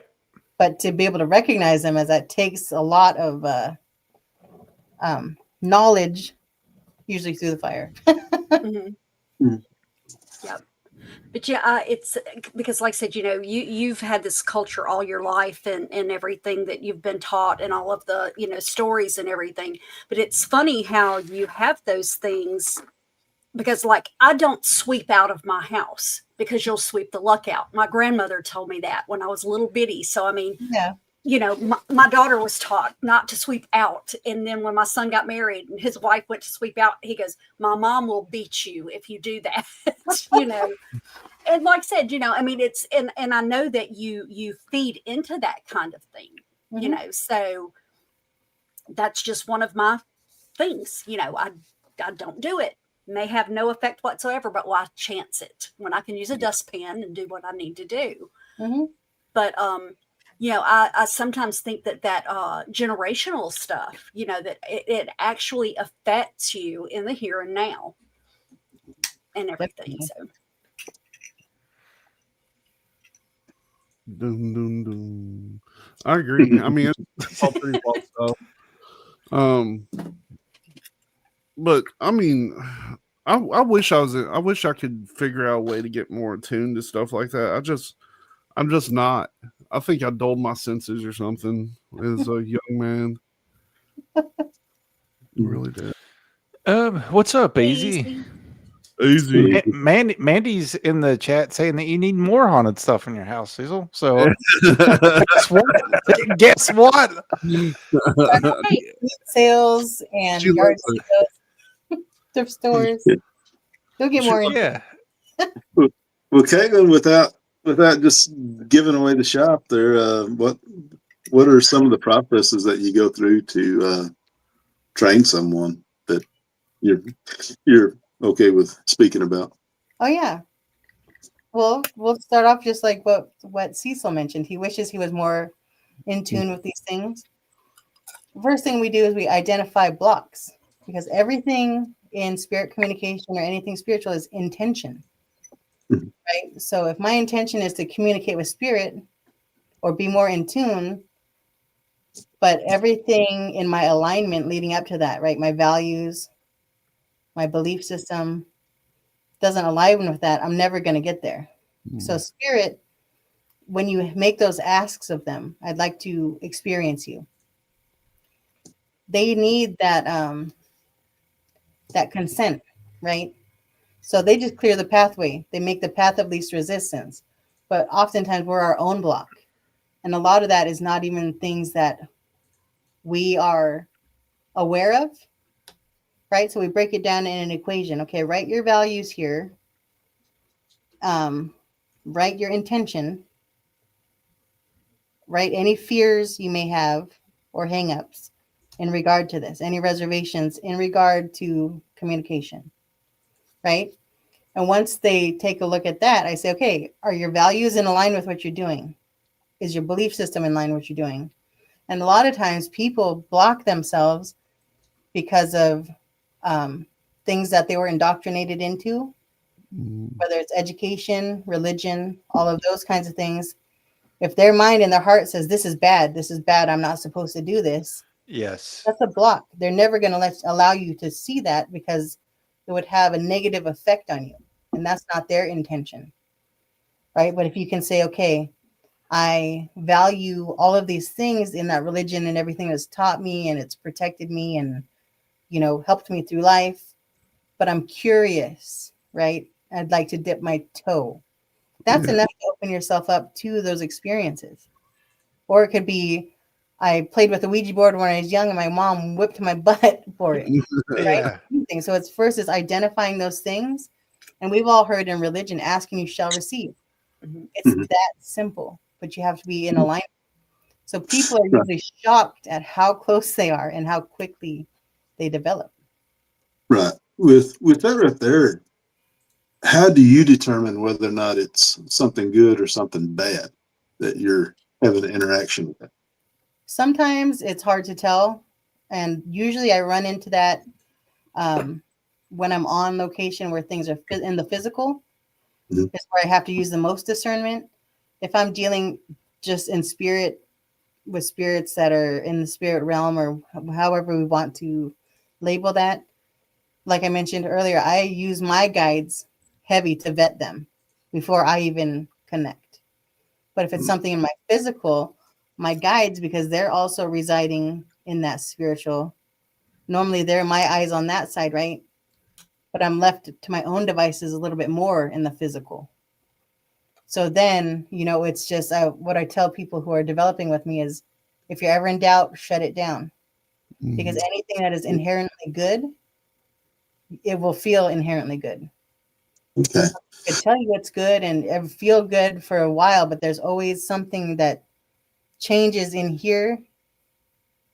But to be able to recognize them as that takes a lot of knowledge, usually through the fire. Yep. But yeah, it's because, like I said, you've had this culture all your life and everything that you've been taught and all of the, stories and everything. But it's funny how you have those things because, like, I don't sweep out of my house because you'll sweep the luck out. My grandmother told me that when I was a little bitty. So, my daughter was taught not to sweep out. And then when my son got married and his wife went to sweep out, he goes, my mom will beat you if you do that, And like I said, it's, and I know that you feed into that kind of thing, so that's just one of my things, I don't do it. May have no effect whatsoever, but why chance it when I can use a dustpan and do what I need to do? But, I sometimes think that generational stuff, that it actually affects you in the here and now and everything. Definitely. So. Dun, dun, dun. I agree. It's all pretty wild stuff. But I wish I wish I could figure out a way to get more attuned to stuff like that. I'm just not. I think I dulled my senses or something as a young man. I really did. What's up, Easy? Easy. Mandy's in the chat saying that you need more haunted stuff in your house, Cecil. So guess what? Sales and yard sales, thrift stores. Go get more. Yeah. Well, Kaitlin, without just giving away the shop there, what are some of the processes that you go through to train someone that you're okay with speaking about? Oh yeah. Well, we'll start off just like what Cecil mentioned. He wishes he was more in tune with these things. First thing we do is we identify blocks, because everything in spirit communication or anything spiritual is intention. Right? So if my intention is to communicate with spirit or be more in tune, but everything in my alignment leading up to that, right? My values, my belief system doesn't align with that, I'm never going to get there. So spirit, when you make those asks of them, I'd like to experience you. They need that that consent, right? So they just clear the pathway. They make the path of least resistance. But oftentimes we're our own block. And a lot of that is not even things that we are aware of, right? So we break it down in an equation. Okay, write your values here. Write your intention. Write any fears you may have or hangups in regard to this, any reservations in regard to communication, right? And once they take a look at that, I say, okay, are your values in line with what you're doing? Is your belief system in line with what you're doing? And a lot of times people block themselves because of things that they were indoctrinated into, whether it's education, religion, all of those kinds of things. If their mind and their heart says, this is bad, I'm not supposed to do this, Yes. that's a block. They're never going to allow you to see that because it would have a negative effect on you. And that's not their intention, right? But if you can say, okay, I value all of these things in that religion and everything that's taught me and it's protected me and, you know, helped me through life, but I'm curious, right? I'd like to dip my toe. That's enough to open yourself up to those experiences. Or it could be, I played with a Ouija board when I was young and my mom whipped my butt for it. Yeah. Right? So it's first is identifying those things. And we've all heard in religion, ask and you shall receive. It's that simple, but you have to be in alignment. So people are usually shocked at how close they are and how quickly they develop. Right. With that right there, how do you determine whether or not it's something good or something bad that you're having an interaction with? Sometimes it's hard to tell. And usually I run into that when I'm on location where things are in the physical. It's where I have to use the most discernment. If I'm dealing just in spirit with spirits that are in the spirit realm or however we want to label that, like I mentioned earlier, I use my guides heavy to vet them before I even connect. But if it's something in my physical, my guides, because they're also residing in that spiritual, normally they're my eyes on that side, right? But I'm left to my own devices a little bit more in the physical. So then, you know, it's just what I tell people who are developing with me is if you're ever in doubt, shut it down. Because anything that is inherently good, it will feel inherently good. Okay. I could tell you it's good and it feel good for a while, but there's always something that changes in here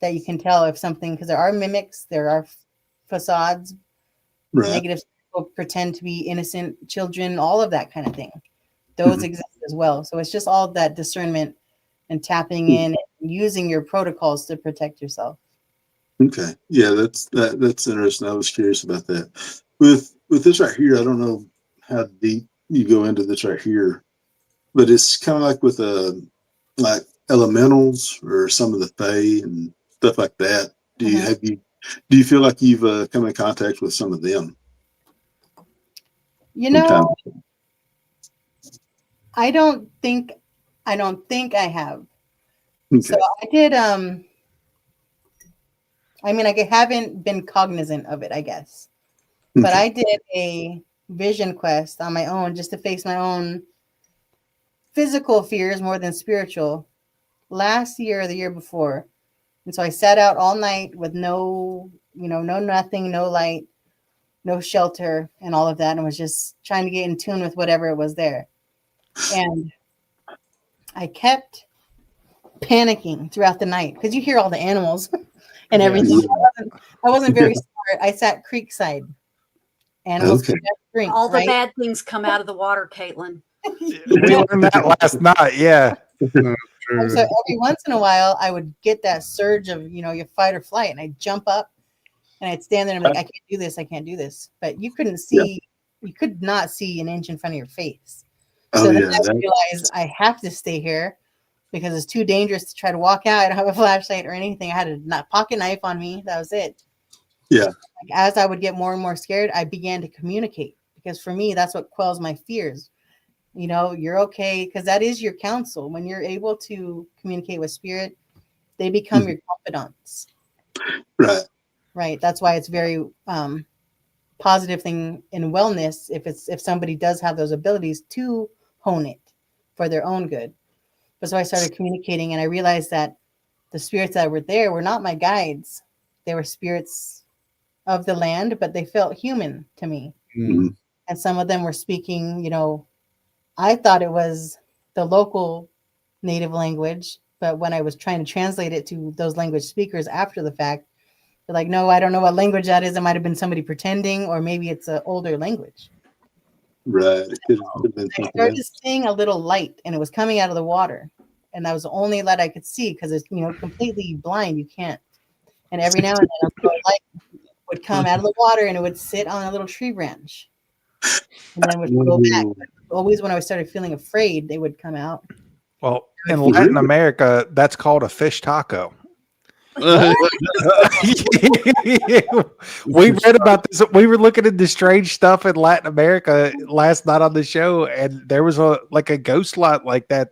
that you can tell if something, because there are mimics, there are facades, negative people pretend to be innocent children, all of that kind of thing. Those exist as well. So it's just all that discernment and tapping in and using your protocols to protect yourself. Okay. Yeah, that's interesting. I was curious about that. With this right here, I don't know how deep you go into this right here, but it's kind of like with like elementals or some of the fae and stuff like that. Do you feel like you've come in contact with some of them? You know, I don't think I have. Okay. So I did I mean, I haven't been cognizant of it, I guess. But I did a vision quest on my own just to face my own physical fears more than spiritual last year or the year before. And so I sat out all night with no nothing, no light, no shelter and all of that. And was just trying to get in tune with whatever it was there. And I kept panicking throughout the night because you hear all the animals and everything. I wasn't very smart. I sat creekside. Animals drink. All the bad things come out of the water, Kaitlin. We learned that last night. Yeah. So every once in a while, I would get that surge of, your fight or flight, and I'd jump up and I'd stand there and I'm like, I can't do this. But you couldn't see, you could not see an inch in front of your face. So then I realized I have to stay here because it's too dangerous to try to walk out. I don't have a flashlight or anything. I had a pocket knife on me. That was it. Yeah. Like, as I would get more and more scared, I began to communicate because for me, that's what quells my fears. You're okay because that is your counsel. When you're able to communicate with spirit, they become your confidants. Right. Right. That's why it's very positive thing in wellness if somebody does have those abilities to hone it for their own good. But so I started communicating and I realized that the spirits that were there were not my guides. They were spirits of the land, but they felt human to me. Mm. And some of them were speaking, I thought it was the local native language, but when I was trying to translate it to those language speakers after the fact, they're like, no, I don't know what language that is. It might have been somebody pretending, or maybe it's an older language. Right. It could have been I something started else. seeing a little light, and it was coming out of the water. And that was the only light I could see because it's, completely blind. You can't. And every now and then a little light would come out of the water, and it would sit on a little tree branch. And then would go back. Always when I started feeling afraid, they would come out. Well, in Latin America, that's called a fish taco. We read about this. We were looking at the strange stuff in Latin America last night on the show, and there was a ghost light like that.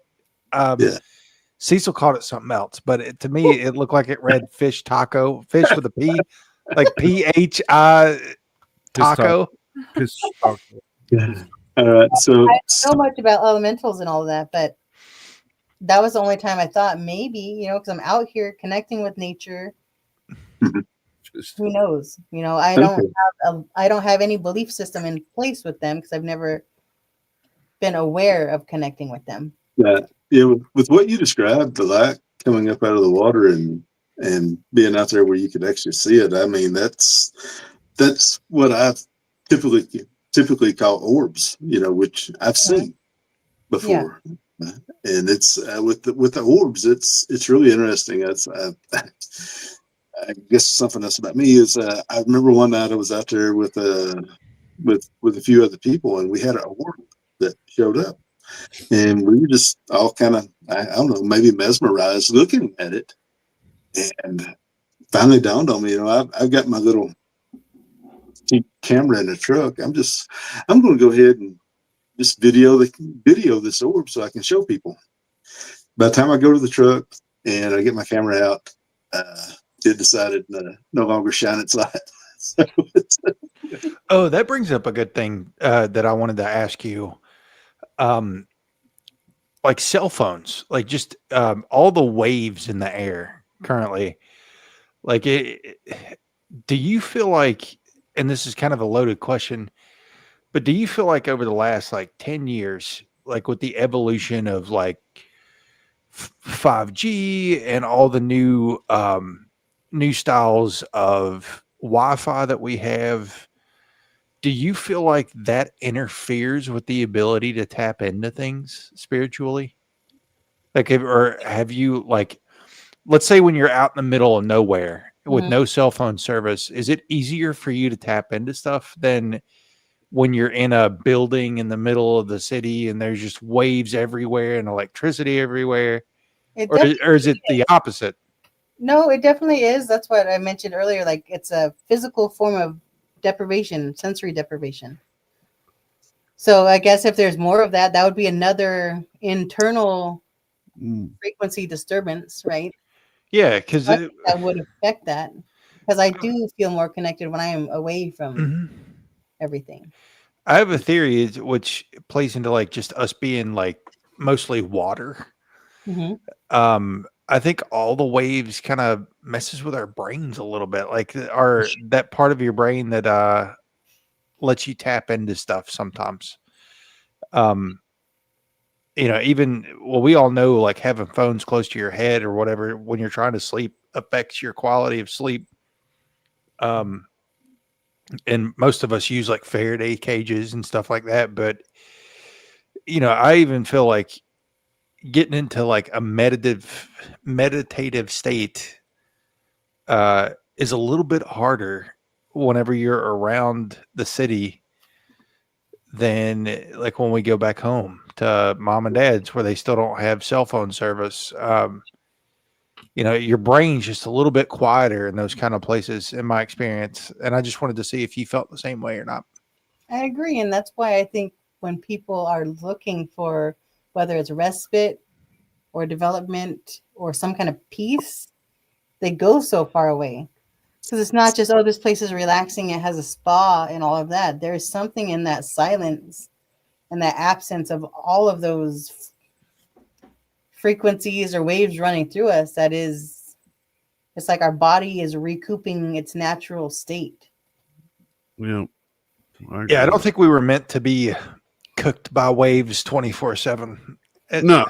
Cecil called it something else, but to me, it looked like it read fish taco, fish with a P, like PHI taco. Piss taco. All right. So I don't know much about elementals and all of that, but that was the only time I thought maybe, because I'm out here connecting with nature. Who knows? I don't have any belief system in place with them because I've never been aware of connecting with them. With what you described, the light coming up out of the water and being out there where you could actually see it. I mean, that's what I typically call orbs, which I've seen before. Yeah. And it's with the orbs, it's really interesting. I guess something else about me is I remember one night I was out there with a few other people, and we had an orb that showed up, and we were just all kind of, I don't know, maybe mesmerized looking at it. And finally dawned on me, I've got my little camera in the truck. I'm going to go ahead and just video this orb so I can show people. By the time I go to the truck and I get my camera out, it decided no longer shine its light. Oh, that brings up a good thing that I wanted to ask you. Like cell phones, like just all the waves in the air currently. Like, do you feel like, and this is kind of a loaded question, but do you feel like over the last 10 years, like with the evolution of 5G and all the new styles of Wi-Fi that we have, do you feel like that interferes with the ability to tap into things spiritually? Or have you, let's say when you're out in the middle of nowhere with no cell phone service, is it easier for you to tap into stuff than when you're in a building in the middle of the city and there's just waves everywhere and electricity everywhere? Or is it the opposite? No, it definitely is. That's what I mentioned earlier. It's a physical form of deprivation, sensory deprivation. So I guess if there's more of that, that would be another internal frequency disturbance, right? Yeah, because that would affect that. Because I do feel more connected when I am away from everything. I have a theory which plays into just us being mostly water. I think all the waves kind of messes with our brains a little bit, that part of your brain that lets you tap into stuff sometimes. We all know having phones close to your head or whatever when you're trying to sleep affects your quality of sleep. And most of us use Faraday cages and stuff like that. But, I even feel like getting into a meditative state is a little bit harder whenever you're around the city than when we go back home to mom and dad's where they still don't have cell phone service. Your brain's just a little bit quieter in those kind of places in my experience. And I just wanted to see if you felt the same way or not. I agree. And that's why I think when people are looking for whether it's respite or development or some kind of peace, they go so far away. Because it's not just, this place is relaxing, it has a spa and all of that. There's something in that silence and that absence of all of those frequencies or waves running through us that is It's like our body is recouping its natural state. Yeah. Yeah, I don't think we were meant to be cooked by waves 24/7. No.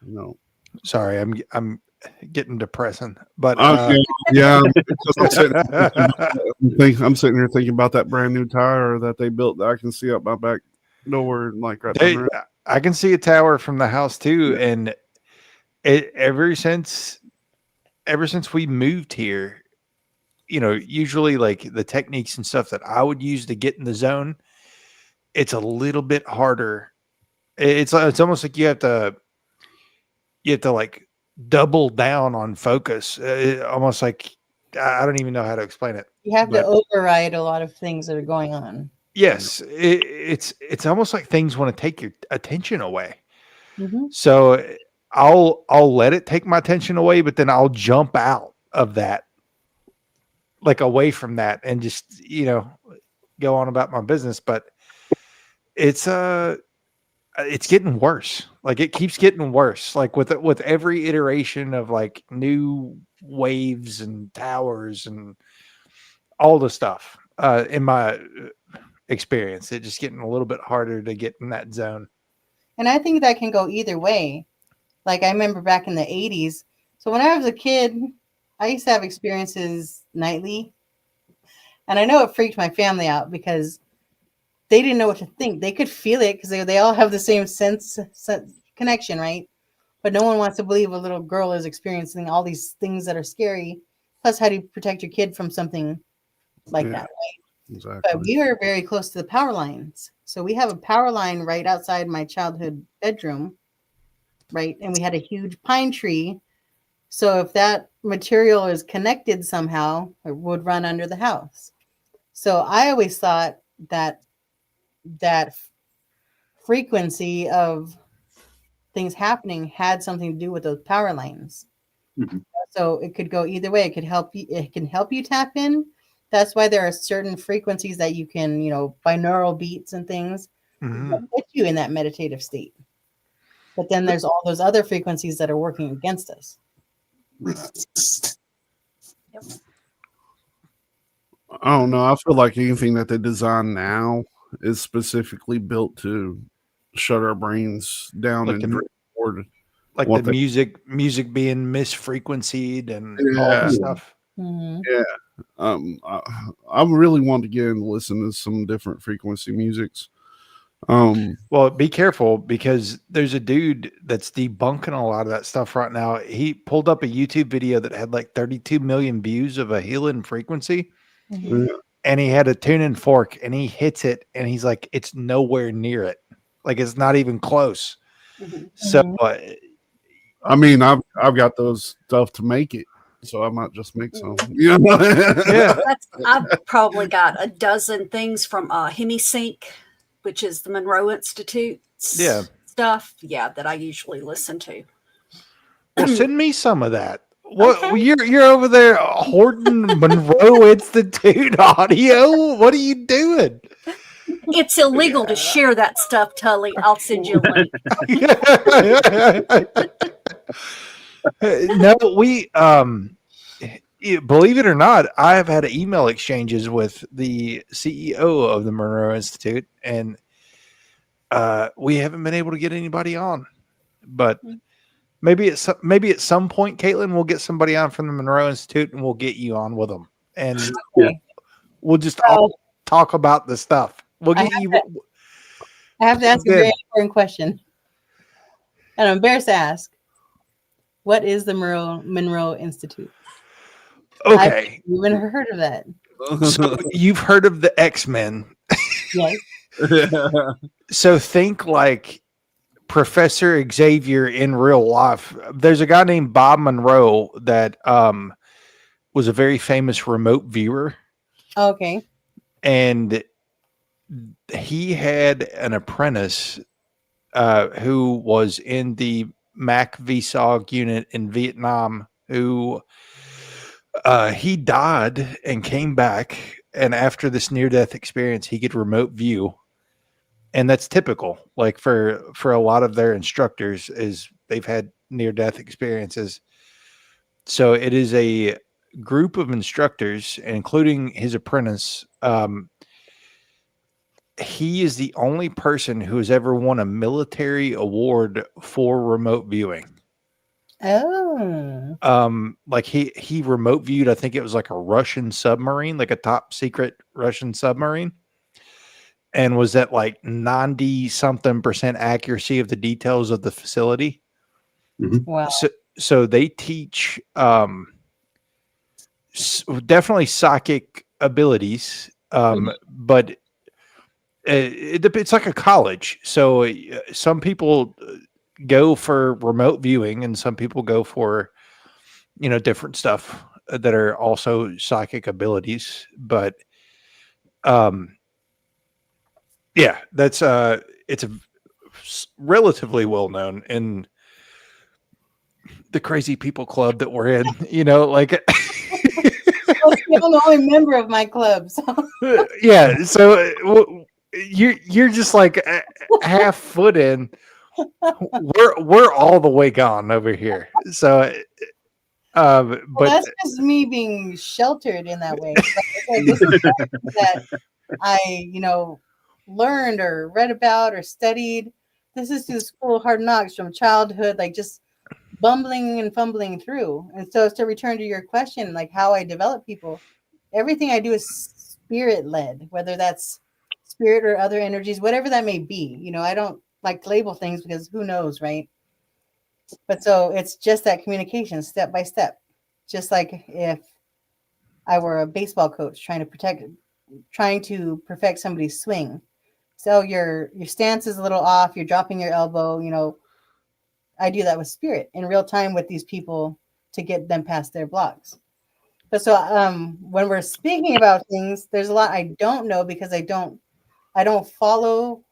No. Sorry, I'm getting depressing, but Yeah. I'm sitting here thinking about that brand new tower that they built that I can see up my back door, like right there. I can see a tower from the house too, and ever since we moved here, usually like the techniques and stuff that I would use to get in the zone, it's a little bit harder. It's almost like you have to like double down on focus. Almost like I don't even know how to explain it. You have to override a lot of things that are going on. Yes, it's almost like things want to take your attention away. Mm-hmm. So I'll let it take my attention away, but then I'll jump out of that, like away from that, and just go on about my business. But it's getting worse. Like it keeps getting worse. Like with every iteration of like new waves and towers and all the stuff. In my experience, it's just getting a little bit harder to get in that zone. And I think that can go either way. Like I remember back in the 80s. So when I was a kid, I used to have experiences nightly. And I know it freaked my family out because they didn't know what to think. They could feel it because they all have the same sense connection, right? But no one wants to believe a little girl is experiencing all these things that are scary. Plus, how do you protect your kid from something like that, right? Exactly. But we were very close to the power lines. So we have a power line right outside my childhood bedroom, right? And we had a huge pine tree. So if that material is connected somehow, it would run under the house. So I always thought that frequency of things happening had something to do with those power lines. Mm-hmm. So it could go either way. It could help you. It can help you tap in. That's why there are certain frequencies that you can, binaural beats and things that put you in that meditative state. But then there's all those other frequencies that are working against us. Yep. I don't know. I feel like anything that they design now is specifically built to shut our brains down Like and record. Like the music being misfrequencied and all that stuff. Mm-hmm. Yeah. I really want to get in and listen to some different frequency musics. Well, be careful because there's a dude that's debunking a lot of that stuff right now. He pulled up a YouTube video that had like 32 million views of a healing frequency. Mm-hmm. And he had a tuning fork and he hits it and he's like, it's nowhere near it. Like it's not even close. Mm-hmm. So, I mean, I've got those stuff to make it, so I might just make some. Yeah. I've probably got a dozen things from HemiSync, which is the Monroe Institute stuff. Yeah, that I usually listen to. Well, send me some of that. What okay. You're over there hoarding Monroe Institute audio? What are you doing? It's illegal to share that stuff, Tully. I'll send you a link. No, we believe it or not, I have had email exchanges with the CEO of the Monroe Institute, and we haven't been able to get anybody on. But maybe at some point, Kaitlin, we'll get somebody on from the Monroe Institute, and we'll get you on with them, and we'll just all talk about the stuff. We'll get you. I have to ask a very important question, and I'm embarrassed to ask. What is the Monroe Institute? Okay, I've even heard of that. So you've heard of the X-Men? Yes. So think like Professor Xavier in real life. There's a guy named Bob Monroe that was a very famous remote viewer. Okay. And he had an apprentice who was in the MAC VSOG unit in Vietnam who he died and came back. And after this near-death experience, he could remote view. And that's typical. Like for a lot of their instructors is they've had near-death experiences. So it is a group of instructors, including his apprentice. He is the only person who has ever won a military award for remote viewing. Oh. Like he remote viewed, I think it was like a Russian submarine, like a top secret Russian submarine, and was at like 90 something % accuracy of the details of the facility. Wow. So they teach definitely psychic abilities, but it's like a college. So some people go for remote viewing, and some people go for different stuff that are also psychic abilities. But yeah, that's it's a relatively well known in the crazy people club that we're in. Like I'm the only member of my club. So. Yeah, so you're just like half foot in. We're all the way gone over here. So, but that's just me being sheltered in that way. Like, this is that I, learned or read about or studied. This is through the school of hard knocks from childhood, like just bumbling and fumbling through. And so to return to your question, like how I develop people, everything I do is spirit led, whether that's spirit or other energies, whatever that may be. I don't like to label things because who knows, right? But so it's just that communication step by step. Just like if I were a baseball coach trying to perfect somebody's swing. So your stance is a little off, you're dropping your elbow, I do that with spirit in real time with these people to get them past their blocks. But so when we're speaking about things, there's a lot I don't know because I don't follow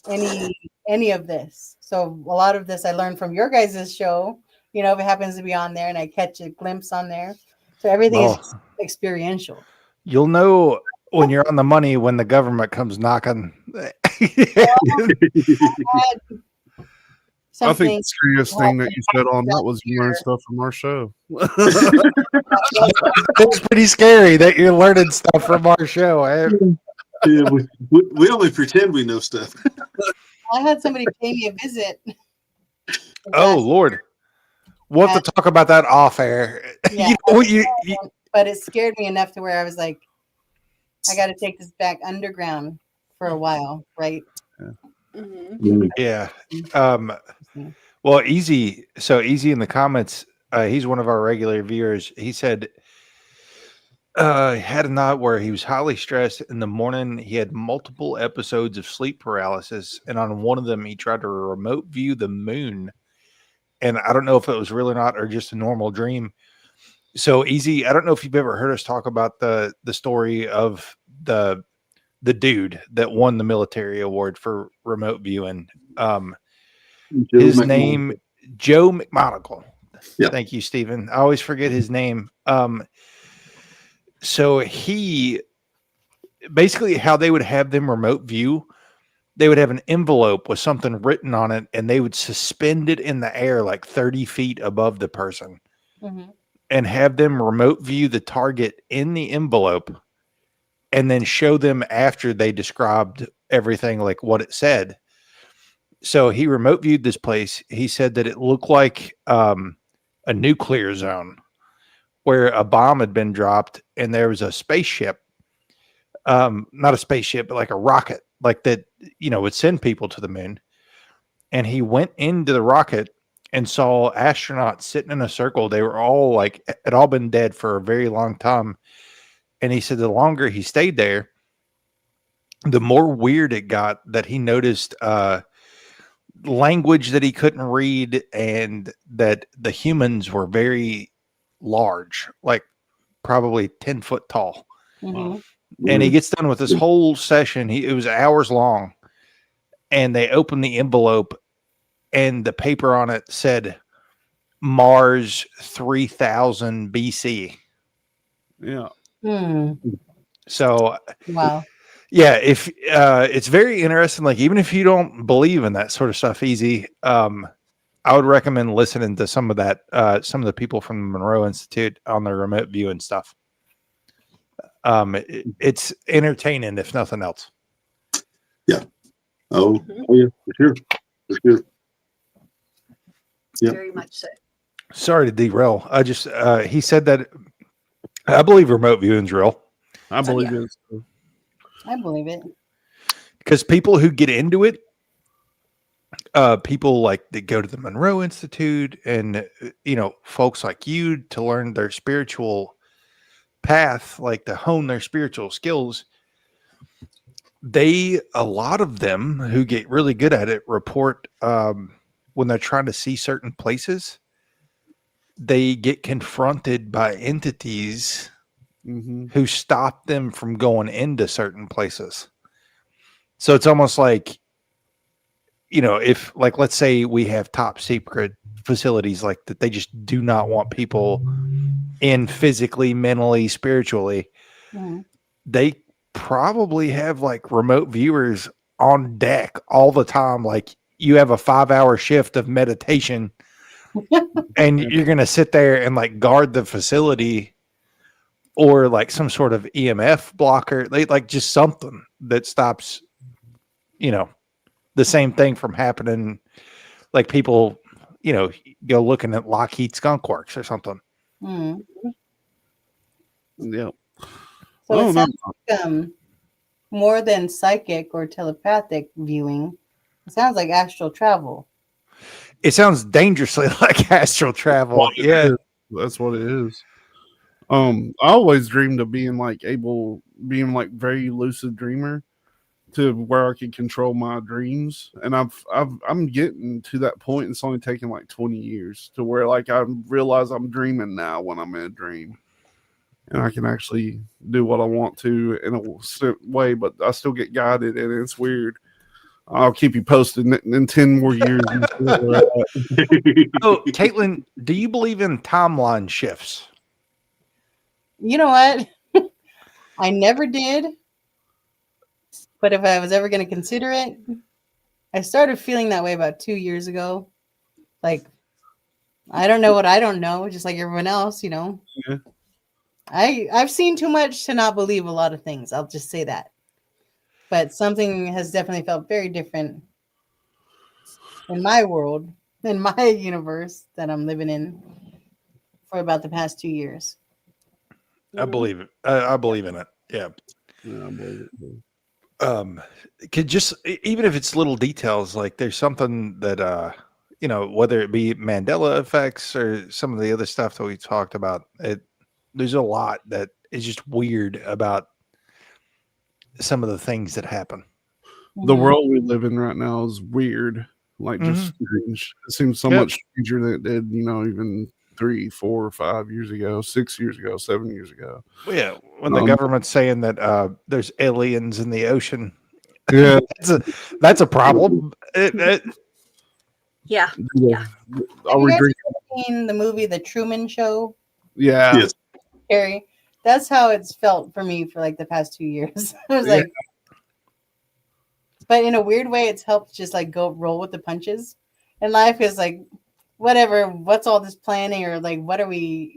any of this. So a lot of this I learned from your guys' show, if it happens to be on there and I catch a glimpse on there. So everything is experiential. You'll know when you're on the money when the government comes knocking. I think the scariest thing that you said on that was you learned stuff from our show. It's pretty scary that you're learning stuff from our show. Yeah, we only pretend we know stuff. I had somebody pay me a visit. Oh, Lord. We'll have to talk about that off air. Yeah, but it scared me enough to where I was like, I got to take this back underground for a while, right? Yeah. Well, Easy. So Easy in the comments, he's one of our regular viewers. He said he had a night where he was highly stressed. In the morning, he had multiple episodes of sleep paralysis, and on one of them, he tried to remote view the moon. And I don't know if it was real or not, or just a normal dream. So Easy, I don't know if you've ever heard us talk about the story of the dude that won the military award for remote viewing. His name, Joe McMonagle. Yeah. Thank you, Stephen. I always forget his name. So he basically, how they would have them remote view, they would have an envelope with something written on it, and they would suspend it in the air like 30 feet above the person and have them remote view the target in the envelope and then show them after they described everything, like what it said. So he remote viewed this place. He said that it looked like a nuclear zone where a bomb had been dropped and there was a spaceship, not a spaceship, but like a rocket, like that, would send people to the moon. And he went into the rocket and saw astronauts sitting in a circle. They were all had all been dead for a very long time. And he said the longer he stayed there, the more weird it got, that he noticed language that he couldn't read, and that the humans were very large, like probably 10 foot tall. And he gets done with this whole session. It was hours long. And they opened the envelope, and the paper on it said Mars 3000 BC. Yeah. So, wow. Yeah, if it's very interesting. Like, even if you don't believe in that sort of stuff, Easy, I would recommend listening to some of that, some of the people from the Monroe Institute on their remote viewing stuff. It's entertaining, if nothing else. Yeah. Oh yeah, for sure. For sure. Yep. Very much so. Sorry to derail. I just, he said that I believe remote viewing's real. I believe yeah. it is. I believe it. Because people who get into it, people like that go to the Monroe Institute and, folks like you to learn their spiritual path, like to hone their spiritual skills. A lot of them who get really good at it report when they're trying to see certain places, they get confronted by entities who stop them from going into certain places. So it's almost like, if like, let's say we have top secret facilities like that, they just do not want people in physically, mentally, spiritually. They probably have like remote viewers on deck all the time. Like you have a 5-hour shift of meditation and you're going to sit there and like guard the facility or like some sort of EMF blocker. They like just something that stops, the same thing from happening. Like people, go looking at Lockheed Skunk Works or something. Yeah. So it sounds like more than psychic or telepathic viewing. It sounds like astral travel. It sounds dangerously like astral travel. Well, Yeah. That's what it is. I always dreamed of being like very lucid dreamer to where I could control my dreams. And I'm getting to that point. It's only taken like 20 years to where like I realize I'm dreaming now when I'm in a dream. And I can actually do what I want to in a way, but I still get guided, and it's weird. I'll keep you posted in 10 more years. So, Kaitlin, do you believe in timeline shifts? You know what? I never did. But if I was ever going to consider it, I started feeling that way about 2 years ago. Like, I don't know what I don't know, just like everyone else, Yeah. I've seen too much to not believe a lot of things. I'll just say that. But something has definitely felt very different in my world, in my universe that I'm living in for about the past 2 years. I believe it. I believe in it. Yeah. Yeah, I believe it. Could just, even if it's little details, like there's something that, whether it be Mandela effects or some of the other stuff that we talked about, there's a lot that is just weird about some of the things that happen. The world we live in right now is weird, like just strange. It seems so much stranger than it did, even 3, 4, 5 years ago, 6 years ago, 7 years ago. Well, yeah, when the government's saying that there's aliens in the ocean, yeah, that's a problem. Yeah. Are we drinking? Seen the movie The Truman Show? Yeah. Yes. Harry, that's how it's felt for me for like the past 2 years. I was like, but in a weird way, it's helped just like go roll with the punches. And life is like, whatever, what's all this planning, or like, what are we,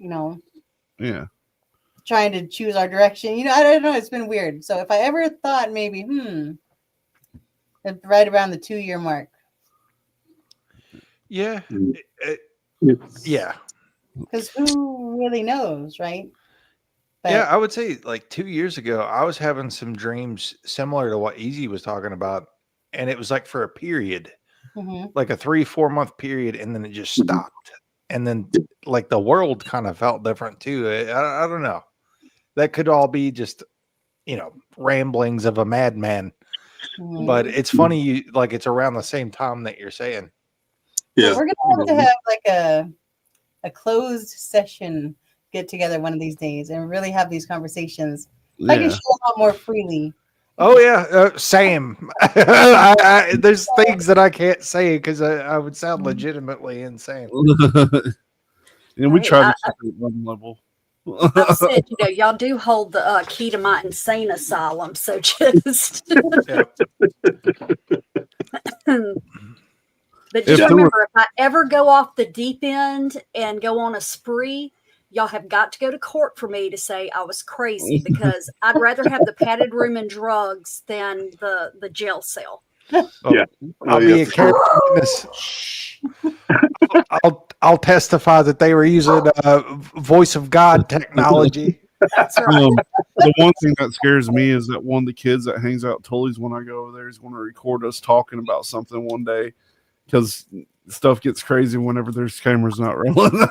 trying to choose our direction? I don't know. It's been weird. So if I ever thought maybe, right around the 2-year mark. Yeah. Yeah. Because who really knows, right? But, yeah, I would say like 2 years ago, I was having some dreams similar to what Easy was talking about. And it was like for a period, like a 3-4 month period. And then it just stopped. And then like the world kind of felt different too. I don't know. That could all be just, ramblings of a madman. But it's funny, like it's around the same time that you're saying. Yeah. We're going to have like a closed session get together one of these days and really have these conversations. Yeah. I can share a lot more freely. Oh yeah, same. There's things that I can't say because I would sound legitimately insane. And we try to keep it at one level. I said, y'all do hold the key to my insane asylum, so just But just If there remember, if I ever go off the deep end and go on a spree, y'all have got to go to court for me to say I was crazy, because I'd rather have the padded room and drugs than the jail cell. Well, Yeah. I'll be a character witness. I'll testify that they were using voice of God technology. That's right. The one thing that scares me is that one of the kids that hangs out at Tully's when I go over there is going to record us talking about something one day, because stuff gets crazy whenever there's cameras not rolling.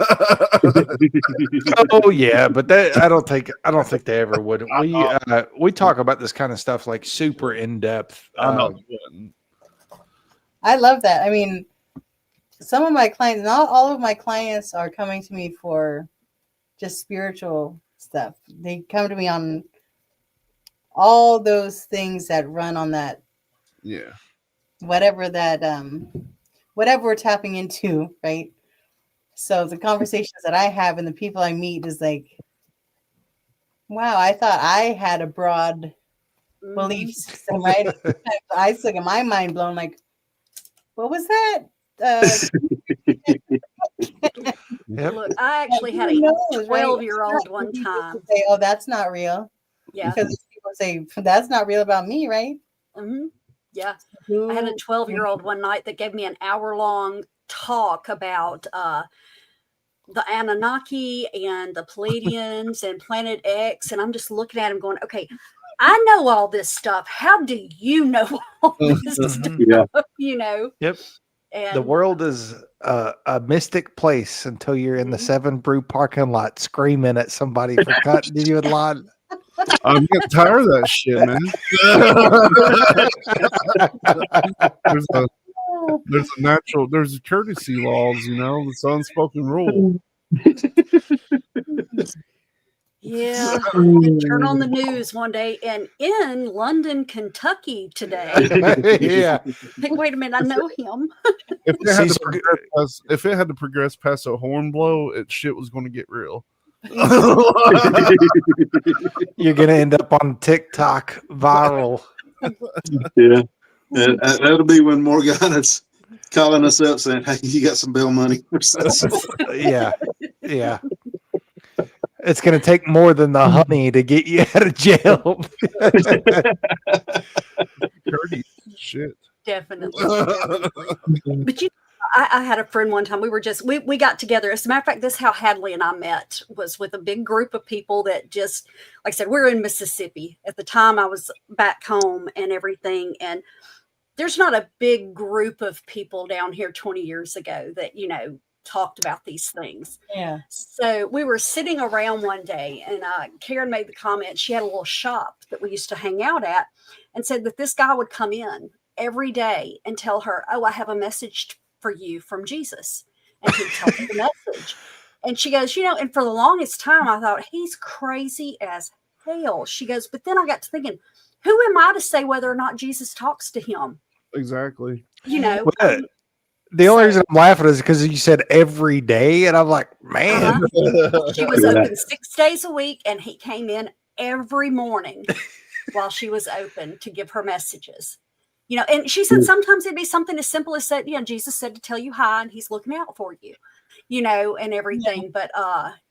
Oh yeah, but I don't think they ever would. We talk about this kind of stuff like super in depth. I know they wouldn't. I love that. I mean, some of my clients, not all of my clients are coming to me for just spiritual stuff. They come to me on all those things that run on that, Yeah. whatever we're tapping into, right? So the conversations that I have and the people I meet is like, wow, I thought I had a broad belief system, right? I still get my mind blown, like, what was that? Yep. Look, I actually had a 12-year-old one time. Say, oh, that's not real. Yeah. Because people say, that's not real about me, right? Mm-hmm. Yeah. I had a 12-year-old one night that gave me an hour-long talk about the Anunnaki and the Pleiadians and Planet X. And I'm just looking at him going, okay, I know all this stuff. How do you know all this stuff? Yeah. You know? Yep. And The world is a mystic place until you're in the 7 Brew parking lot screaming at somebody for cutting you in line. I'm getting tired of that shit, man. there's courtesy laws, it's unspoken rule. yeah, turn on the news one day, and in London, Kentucky today. Yeah. Think, wait a minute, I know him. If it had to progress past a horn blow, shit was going to get real. You're gonna end up on TikTok viral. Yeah. That'll be when Morgana's calling us up saying, hey, you got some bail money or something. Yeah. It's gonna take more than the honey to get you out of jail. Dirty shit. Definitely. But I had a friend one time. We got together. As a matter of fact, this is how Hadley and I met, was with a big group of people that just, like I said, we're in Mississippi. At the time I was back home and everything. And there's not a big group of people down here 20 years ago that, talked about these things. Yeah. So we were sitting around one day, and Karen made the comment. She had a little shop that we used to hang out at, and said that this guy would come in every day and tell her, oh, I have a message for you from Jesus. And he'd tell her the message. And she goes, and for the longest time, I thought, he's crazy as hell. She goes, but then I got to thinking, who am I to say whether or not Jesus talks to him? Exactly. The only reason I'm laughing is because you said every day, and I'm like, man. She was open 6 days a week, and he came in every morning while she was open to give her messages. And she said sometimes it'd be something as simple as said, Jesus said to tell you hi, and he's looking out for you, and everything. Yeah. But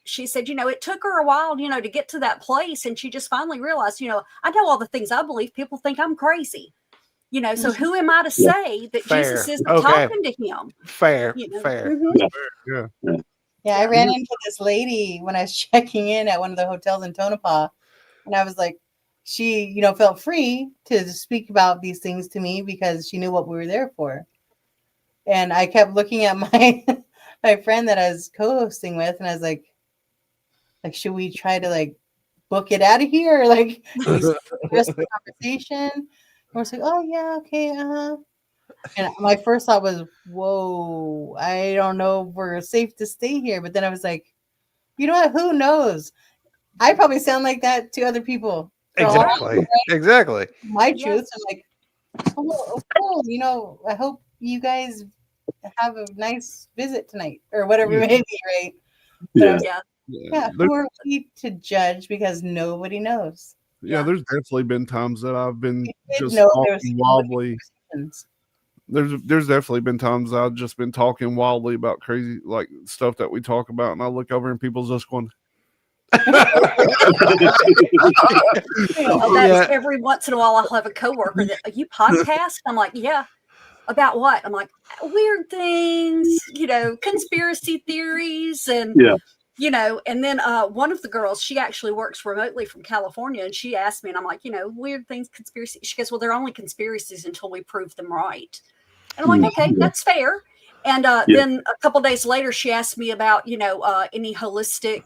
she said, it took her a while, to get to that place, and she just finally realized, I know all the things I believe. People think I'm crazy. So who am I to say that Jesus isn't talking to him? Fair. Mm-hmm. Yeah, I ran into this lady when I was checking in at one of the hotels in Tonopah, and I was like, she, felt free to speak about these things to me because she knew what we were there for. And I kept looking at my friend that I was co-hosting with, and I was like, should we try to book it out of here? Or just the conversation? I was like, oh yeah, okay, And my first thought was, whoa, I don't know if we're safe to stay here. But then I was like, you know what? Who knows? I probably sound like that to other people. Exactly. Exactly. My truth. I'm like, oh, cool. I hope you guys have a nice visit tonight or whatever it may be, right? Yeah. Who are we to judge because nobody knows? Yeah, there's definitely been times that I've been just talking wildly. there's definitely been times I've just been talking wildly about crazy like stuff that we talk about, and I look over and people's just going. Every once in a while I'll have a coworker that you podcast. I'm like, yeah. About what? I'm like, weird things, conspiracy theories, and and then one of the girls, she actually works remotely from California, and she asked me, and I'm like, weird things, conspiracy. She goes, well, they're only conspiracies until we prove them right. And I'm like, okay, that's fair. And then a couple days later, she asked me about, any holistic,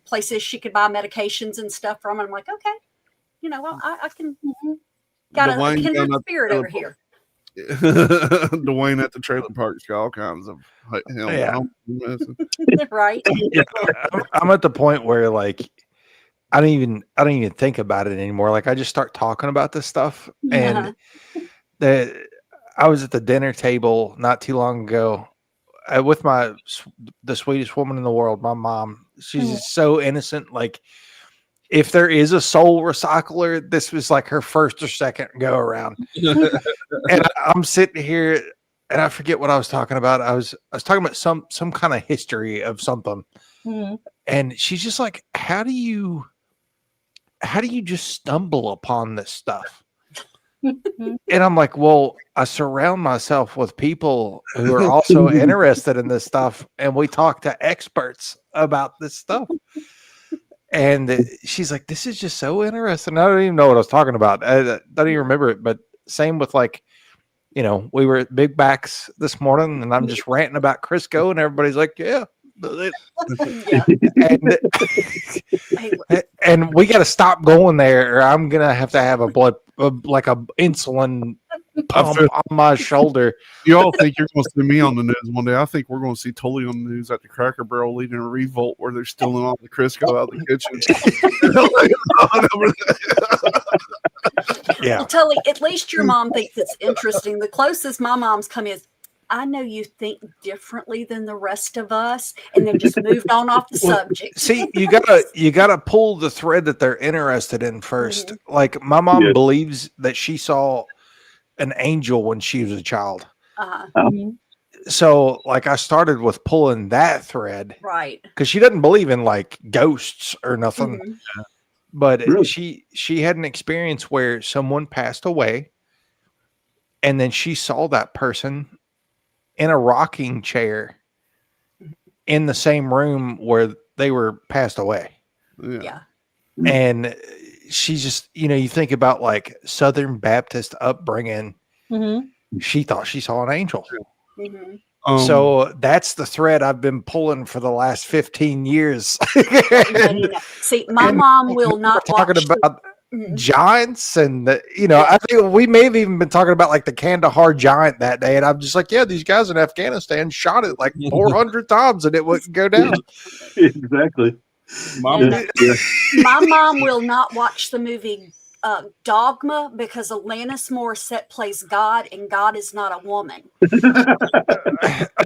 places she could buy medications and stuff from. And I'm like, okay, well, I can got a kindred spirit over here. Dwayne at the trailer park's got all kinds of right. I'm at the point where like I don't even think about it anymore. Like I just start talking about this stuff, and I was at the dinner table not too long ago with the sweetest woman in the world, my mom. She's just so innocent. Like if there is a soul recycler, this was like her first or second go around. And I'm sitting here and I forget what I was talking about. I was talking about some kind of history of something. And she's just like, how do you just stumble upon this stuff? And I'm like, well, I surround myself with people who are also interested in this stuff, and we talk to experts about this stuff. And she's like, this is just so interesting. I don't even know what I was talking about. I don't even remember it. But same with like, we were at Big Backs this morning, and I'm just ranting about Crisco, and everybody's like, yeah. And we got to stop going there, or I'm going to have a insulin pump on my shoulder. You all think you're going to see me on the news one day. I think we're going to see Tully on the news at the Cracker Barrel leading a revolt where they're stealing all the Crisco out of the kitchen. Yeah. Well, Tully, at least your mom thinks it's interesting. The closest my mom's come is, I know you think differently than the rest of us, and then just moved on off the subject. See, you gotta pull the thread that they're interested in first. Like my mom believes that she saw an angel when she was a child. So like I started with pulling that thread. Right. Because she doesn't believe in like ghosts or nothing. But she had an experience where someone passed away, and then she saw that person in a rocking chair in the same room where they were passed away. Yeah. And she just, you think about like Southern Baptist upbringing. She thought she saw an angel. So that's the thread I've been pulling for the last 15 years. See, my mom will not talking about giants, and I think we may have even been talking about like the Kandahar giant that day, and I'm just like, yeah, these guys in Afghanistan shot it like 400 times and it wouldn't go down. Exactly. My mom will not watch the movie Dogma because Alanis Morissette plays God, and God is not a woman.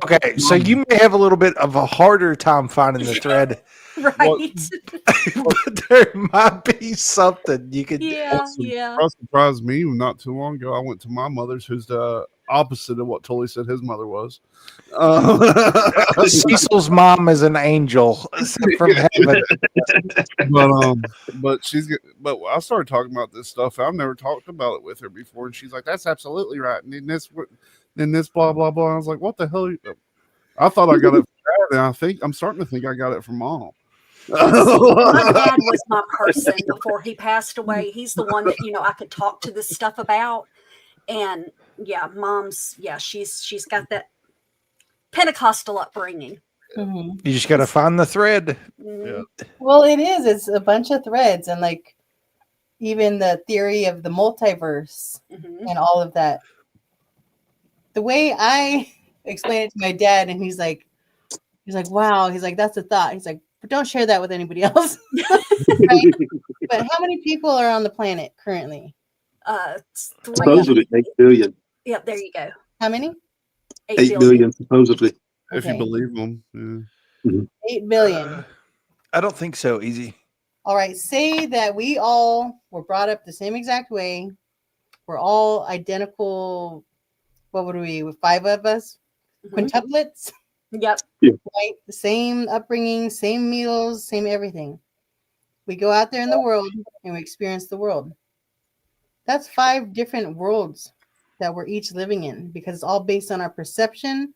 Okay, so you may have a little bit of a harder time finding the thread. Right. But there might be something you could That surprised me not too long ago. I went to my mother's, who's the opposite of what Tully said his mother was. Cecil's mom is an angel from heaven. But I started talking about this stuff. I've never talked about it with her before, and she's like, "That's absolutely right." And then this blah blah blah. And I was like, "What the hell?" I thought I got it from Dad, and I'm starting to think I got it from Mom. My dad was my person before he passed away. He's the one that I could talk to this stuff about, and Mom's she's got that Pentecostal upbringing. You just got to find the thread. Well, it's a bunch of threads, and like even the theory of the multiverse and all of that. The way I explain it to my dad, and he's like, wow, he's like, that's a thought. He's like, but don't share that with anybody else. Right? But how many people are on the planet currently? Supposedly 8 billion. Yep, there you go. How many? 8 billion, supposedly. If you believe them. 8 billion. I don't think so. Easy. All right. Say that we all were brought up the same exact way. We're all identical. what would we, with 5 of us, quintuplets, Yep. right? The same upbringing, same meals, same everything. We go out there in the world and we experience the world. That's 5 different worlds that we're each living in, because it's all based on our perception,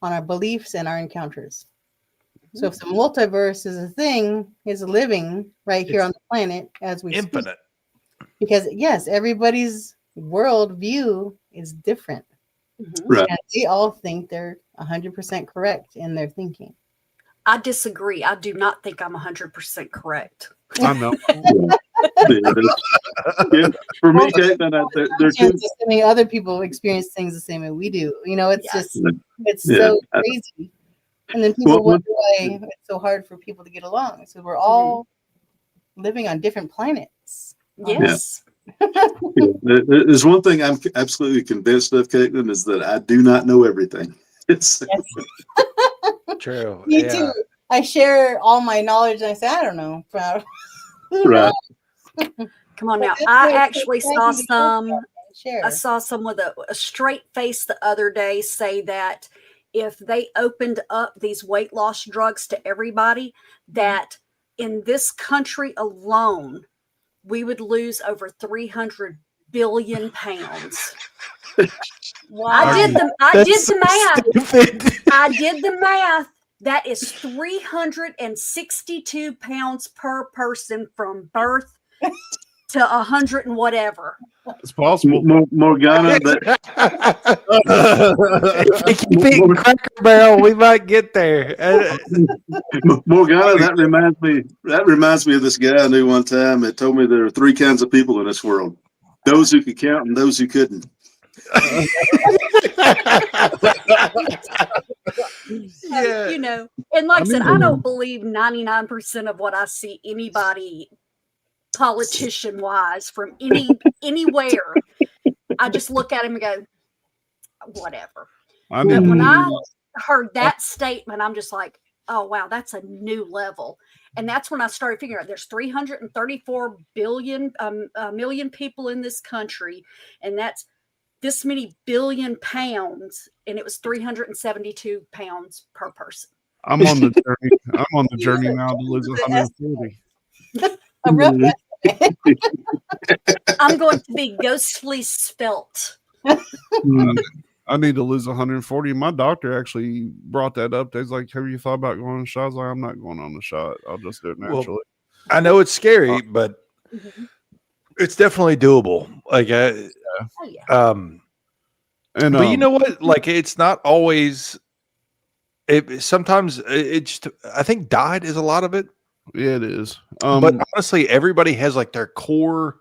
on our beliefs, and our encounters. So if the multiverse is a thing, is living right here on the planet as we speak. Infinite. Because yes, everybody's world view is different. Right. And they all think they're 100% correct in their thinking. I disagree. I do not think I'm 100% correct. I know. Yeah, for me, Kaitlin, there's two. Assuming other people experience things the same way we do. You know, it's Yeah. just, it's Yeah. so crazy. And then people Well, wonder why it's so hard for people to get along. So we're all living on different planets. Yes. There's one thing I'm absolutely convinced of, Kaitlin, is that I do not know everything. It's True. Me yeah. too. I share all my knowledge and I say, I don't know. right. Come on now. But I that's actually saw exciting to some. share. I saw some with a straight face the other day say that if they opened up these weight loss drugs to everybody, that in this country alone, we would lose over 300 billion pounds. Wow. I did the math. Stupid. I did the math. That is 362 pounds per person from birth to 100 and whatever. It's possible. Morgana, If we keep eating Cracker Barrel, we might get there. Morgana, that reminds me of this guy I knew one time that told me there are 3 kinds of people in this world: those who could count and those who couldn't. Yeah. You know, and like I said, I don't believe 99% of what I see anybody politician wise from anywhere. I just look at him and go, whatever. I But need when to- I heard that statement, I'm just like, oh wow, that's a new level. And that's when I started figuring out there's 334 million people in this country, and that's this many billion pounds, and it was 372 pounds per person. I'm on the journey. I'm on the journey now to lose 140. A rough estimate. I'm going to be ghostly spelt. I need to lose 140. My doctor actually brought that up. He's like, "Have you thought about going on the shot?" I was like, "I'm not going on the shot. I'll just do it Well, naturally." I know it's scary, but it's definitely doable. Like, Oh yeah. And but you know what? Like, it's not always. Sometimes it just. I think diet is a lot of it. yeah, it is. But honestly, everybody has like their core.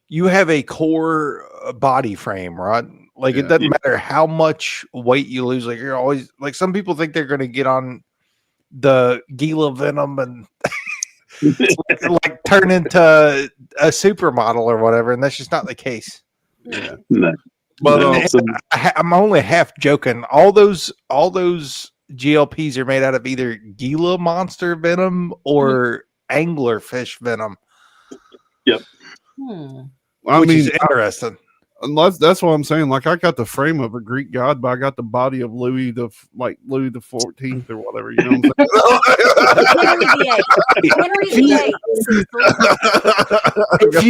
You have a core body frame, right? Like, it doesn't matter how much weight you lose. Like, you're always like, some people think they're going to get on the Gila venom and like turn into a supermodel or whatever, and that's just not the case. yeah. No. But I'm only half joking. All those GLPs are made out of either Gila monster venom or anglerfish venom. Yep. I which mean, is interesting. unless that's what I'm saying. Like, I got the frame of a Greek god, but I got the body of Louis the 14th or whatever. You know what I'm saying? Henry VIII. If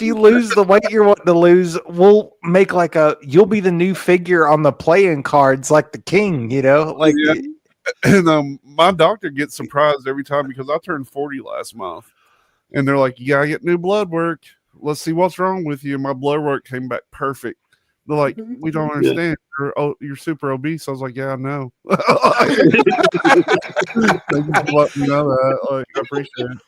you lose the weight you're wanting to lose, we'll make you'll be the new figure on the playing cards, like the king, you know? Like, Yeah. And my doctor gets surprised every time because I turned 40 last month, and they're like, "You gotta get new blood work. Let's see what's wrong with you." My blood work came back perfect. They're like, "We don't understand. You're super obese." I was like, "Yeah, I know." Thank you for letting me know that. Like, I appreciate it.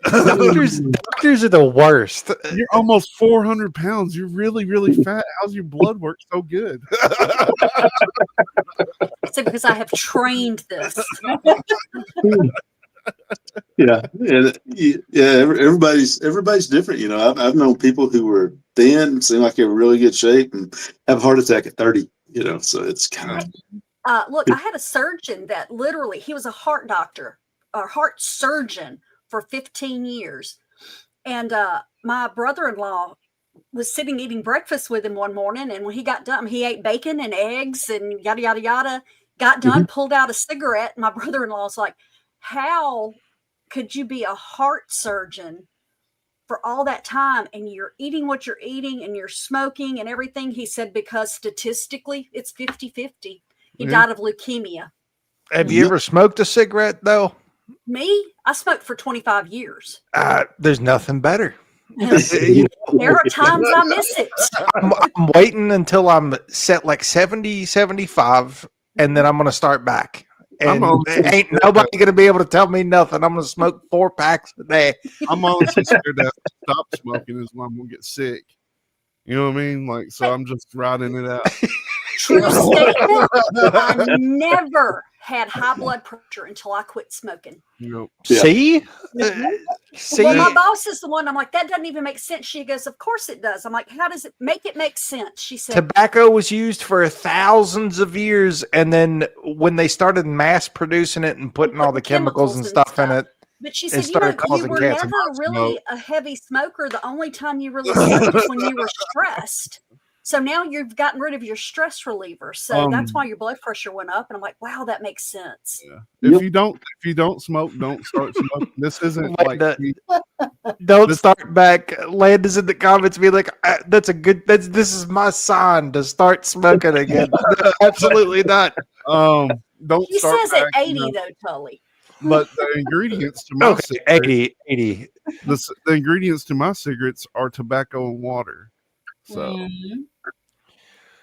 doctors are the worst. You're almost 400 pounds. You're really, really fat. How's your blood work so good? So because I have trained this. Yeah, everybody's different. You know, I've known people who were thin, seem like they were in really good shape, and have a heart attack at 30. You know, so it's kind of Look, I had a surgeon that literally, he was a heart doctor, a heart surgeon for 15 years. And my brother-in-law was sitting eating breakfast with him one morning, and when he got done, he ate bacon and eggs and yada yada yada. Got done, pulled out a cigarette. My brother-in-law was like, "How could you be a heart surgeon for all that time and you're eating what you're eating and you're smoking and everything?" He said, "Because statistically, it's 50-50. He died of leukemia." Have you ever smoked a cigarette though? Me, I smoked for 25 years. There's nothing better. There are times I miss it. I'm waiting until I'm set like 70, 75, and then I'm going to start back. And ain't nobody going to be able to tell me nothing. I'm going to smoke 4 packs a day. I'm honestly scared to stop smoking is when I'm going to get sick. You know what I mean? Like, so I'm just riding it out. True statement. I never had high blood pressure until I quit smoking. See? See? Well, my boss is the one. I'm like, that doesn't even make sense. She goes, of course it does. I'm like, how does it make sense? She said, tobacco was used for thousands of years, and then when they started mass producing it and putting all the chemicals and stuff in it, but she said, started you causing were cancer. never really a heavy smoker. The only time you really smoked was when you were stressed. So now you've gotten rid of your stress reliever. So that's why your blood pressure went up. And I'm like, wow, that makes sense. Yeah. If you don't smoke, don't start smoking. This isn't don't start back. Landis in the comments be like, this is my sign to start smoking again. No, absolutely not. Don't He start says back, at 80 though, Tully. But the ingredients to my cigarettes, 80. The ingredients to my cigarettes are tobacco and water. So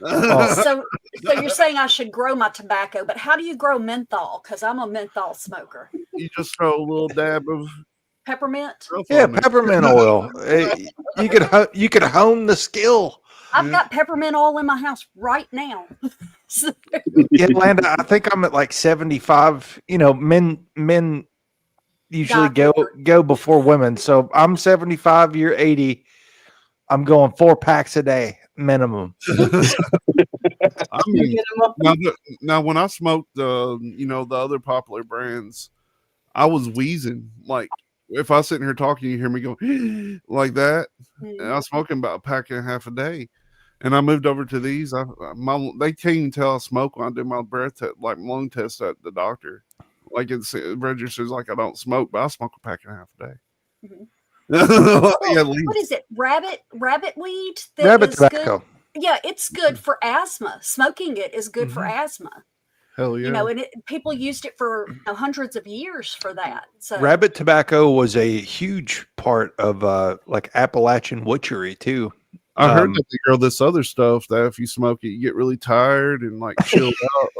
so you're saying I should grow my tobacco, but how do you grow menthol? Because I'm a menthol smoker. You just throw a little dab of peppermint. Peppermint oil. You could hone the skill. I've got peppermint oil in my house right now. Landa, I think I'm at like 75. You know, men usually go before women. So I'm 75, you're 80. I'm going 4 packs a day minimum. I mean, now when I smoked the other popular brands, I was wheezing. Like if I was sitting here talking, you hear me go like that. And I was smoking about a pack and a half a day. And I moved over to these. They can't even tell I smoke when I do my breath test, like lung test at the doctor. Like it registers like I don't smoke, but I smoke a pack and a half a day. Mm-hmm. What is it? Rabbit weed? Rabbit tobacco. Good. Yeah, it's good for asthma. Smoking it is good for asthma. Hell yeah. You know, and people used it for hundreds of years for that. So rabbit tobacco was a huge part of like Appalachian witchery too. I heard that they grow this other stuff that if you smoke it, you get really tired and like chilled out.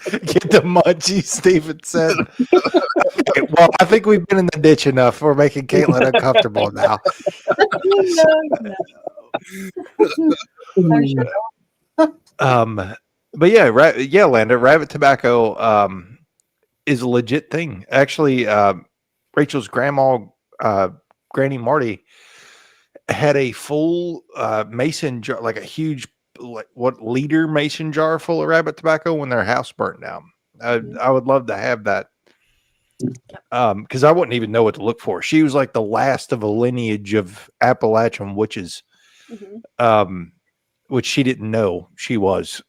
Get the munchies, Stephen said. Okay, well, I think we've been in the ditch enough. We're making Kaitlin uncomfortable now. But yeah, Landa, rabbit tobacco is a legit thing. Actually, Rachel's grandma, Granny Marty, had a full mason jar, like a huge liter mason jar full of rabbit tobacco when their house burnt down. I would love to have that. Because I wouldn't even know what to look for. She was like the last of a lineage of Appalachian witches, which she didn't know she was,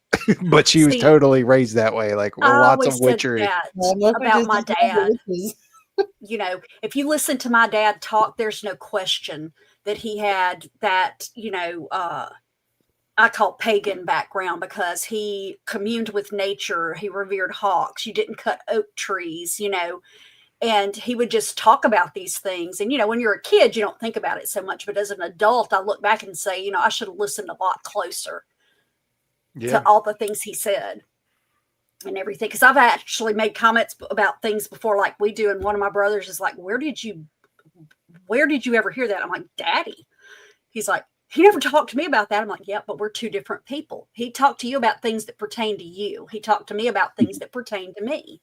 but she was totally raised that way. Like lots of witchery. About my dad. You know, if you listen to my dad talk, there's no question that he had that, I call pagan background because he communed with nature. He revered hawks. You didn't cut oak trees, and he would just talk about these things. And, when you're a kid, you don't think about it so much. But as an adult, I look back and say, I should have listened a lot closer to all the things he said and everything. Because I've actually made comments about things before, like we do. And one of my brothers is like, where did you ever hear that? I'm like, Daddy. He's like, he never talked to me about that. I'm like, yeah, but we're two different people. He talked to you about things that pertain to you. He talked to me about things that pertain to me,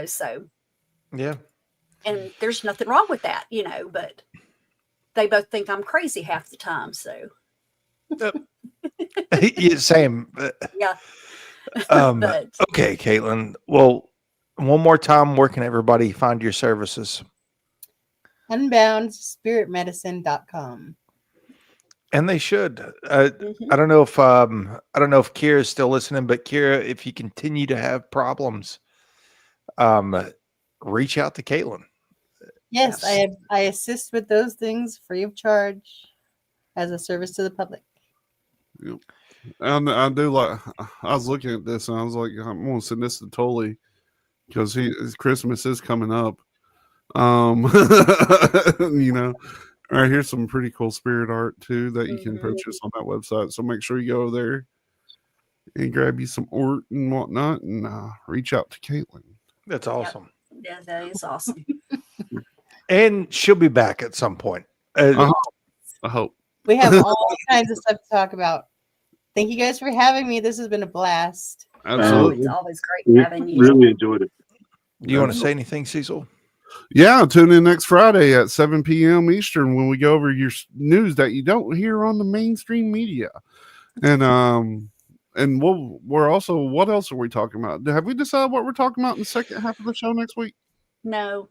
so. Yeah. And there's nothing wrong with that, but they both think I'm crazy half the time. So. Same. Yeah. Okay, Kaitlin. Well, one more time, where can everybody find your services? unboundspiritmedicine.com. And they should. I don't know if Kira is still listening, but Kira, if you continue to have problems, reach out to Kaitlin. Yes, I assist with those things free of charge as a service to the public. Yep. And I do like. I was looking at this and I was like, I'm gonna send this to Tully because his Christmas is coming up. You know, all right, here's some pretty cool spirit art too that you can purchase on that website. So make sure you go over there and grab you some art and whatnot, and reach out to Kaitlin. That's awesome. Yeah, that is awesome. And she'll be back at some point. I hope. We have all kinds of stuff to talk about. Thank you guys for having me. This has been a blast. Absolutely. It's always great We having you. really enjoyed it. Do you want to say anything, Cecil? Yeah, tune in next Friday at 7 p.m. Eastern when we go over your news that you don't hear on the mainstream media. And we're also, what else are we talking about? Have we decided what we're talking about in the second half of the show next week? No.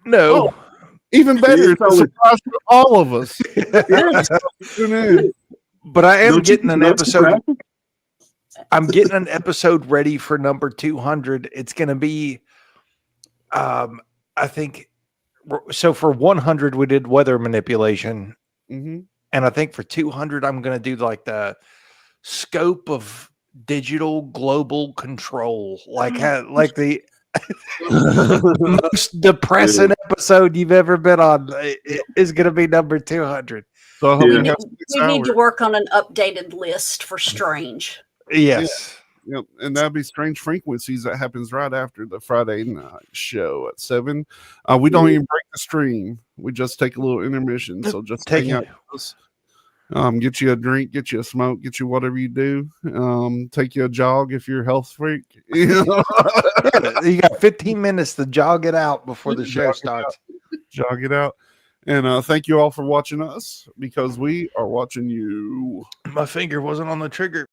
No. Oh, even better. It's a surprise for all of us. Tune in. But I am getting an Don't you episode. graphic? I'm getting an episode ready for number 200. It's going to be, I think, so for 100 we did weather manipulation, Mm-hmm. and I think for 200 I'm going to do like the scope of digital global control, like the most depressing episode you've ever been on is going to be number 200. So I hope Yeah. you We have need, 6 we need to hours. work on an updated list for Strange. Yes. Yep, and that'd be Strange Frequencies. That happens right after the Friday night show at 7. We don't even break the stream. We just take a little intermission. So just Take hang out it. with us. Get you a drink, get you a smoke, get you whatever you do. Take you a jog if you're a health freak. You know? Yeah, you got 15 minutes to jog it out before the show starts. Jog it out. And thank you all for watching us because we are watching you. My finger wasn't on the trigger.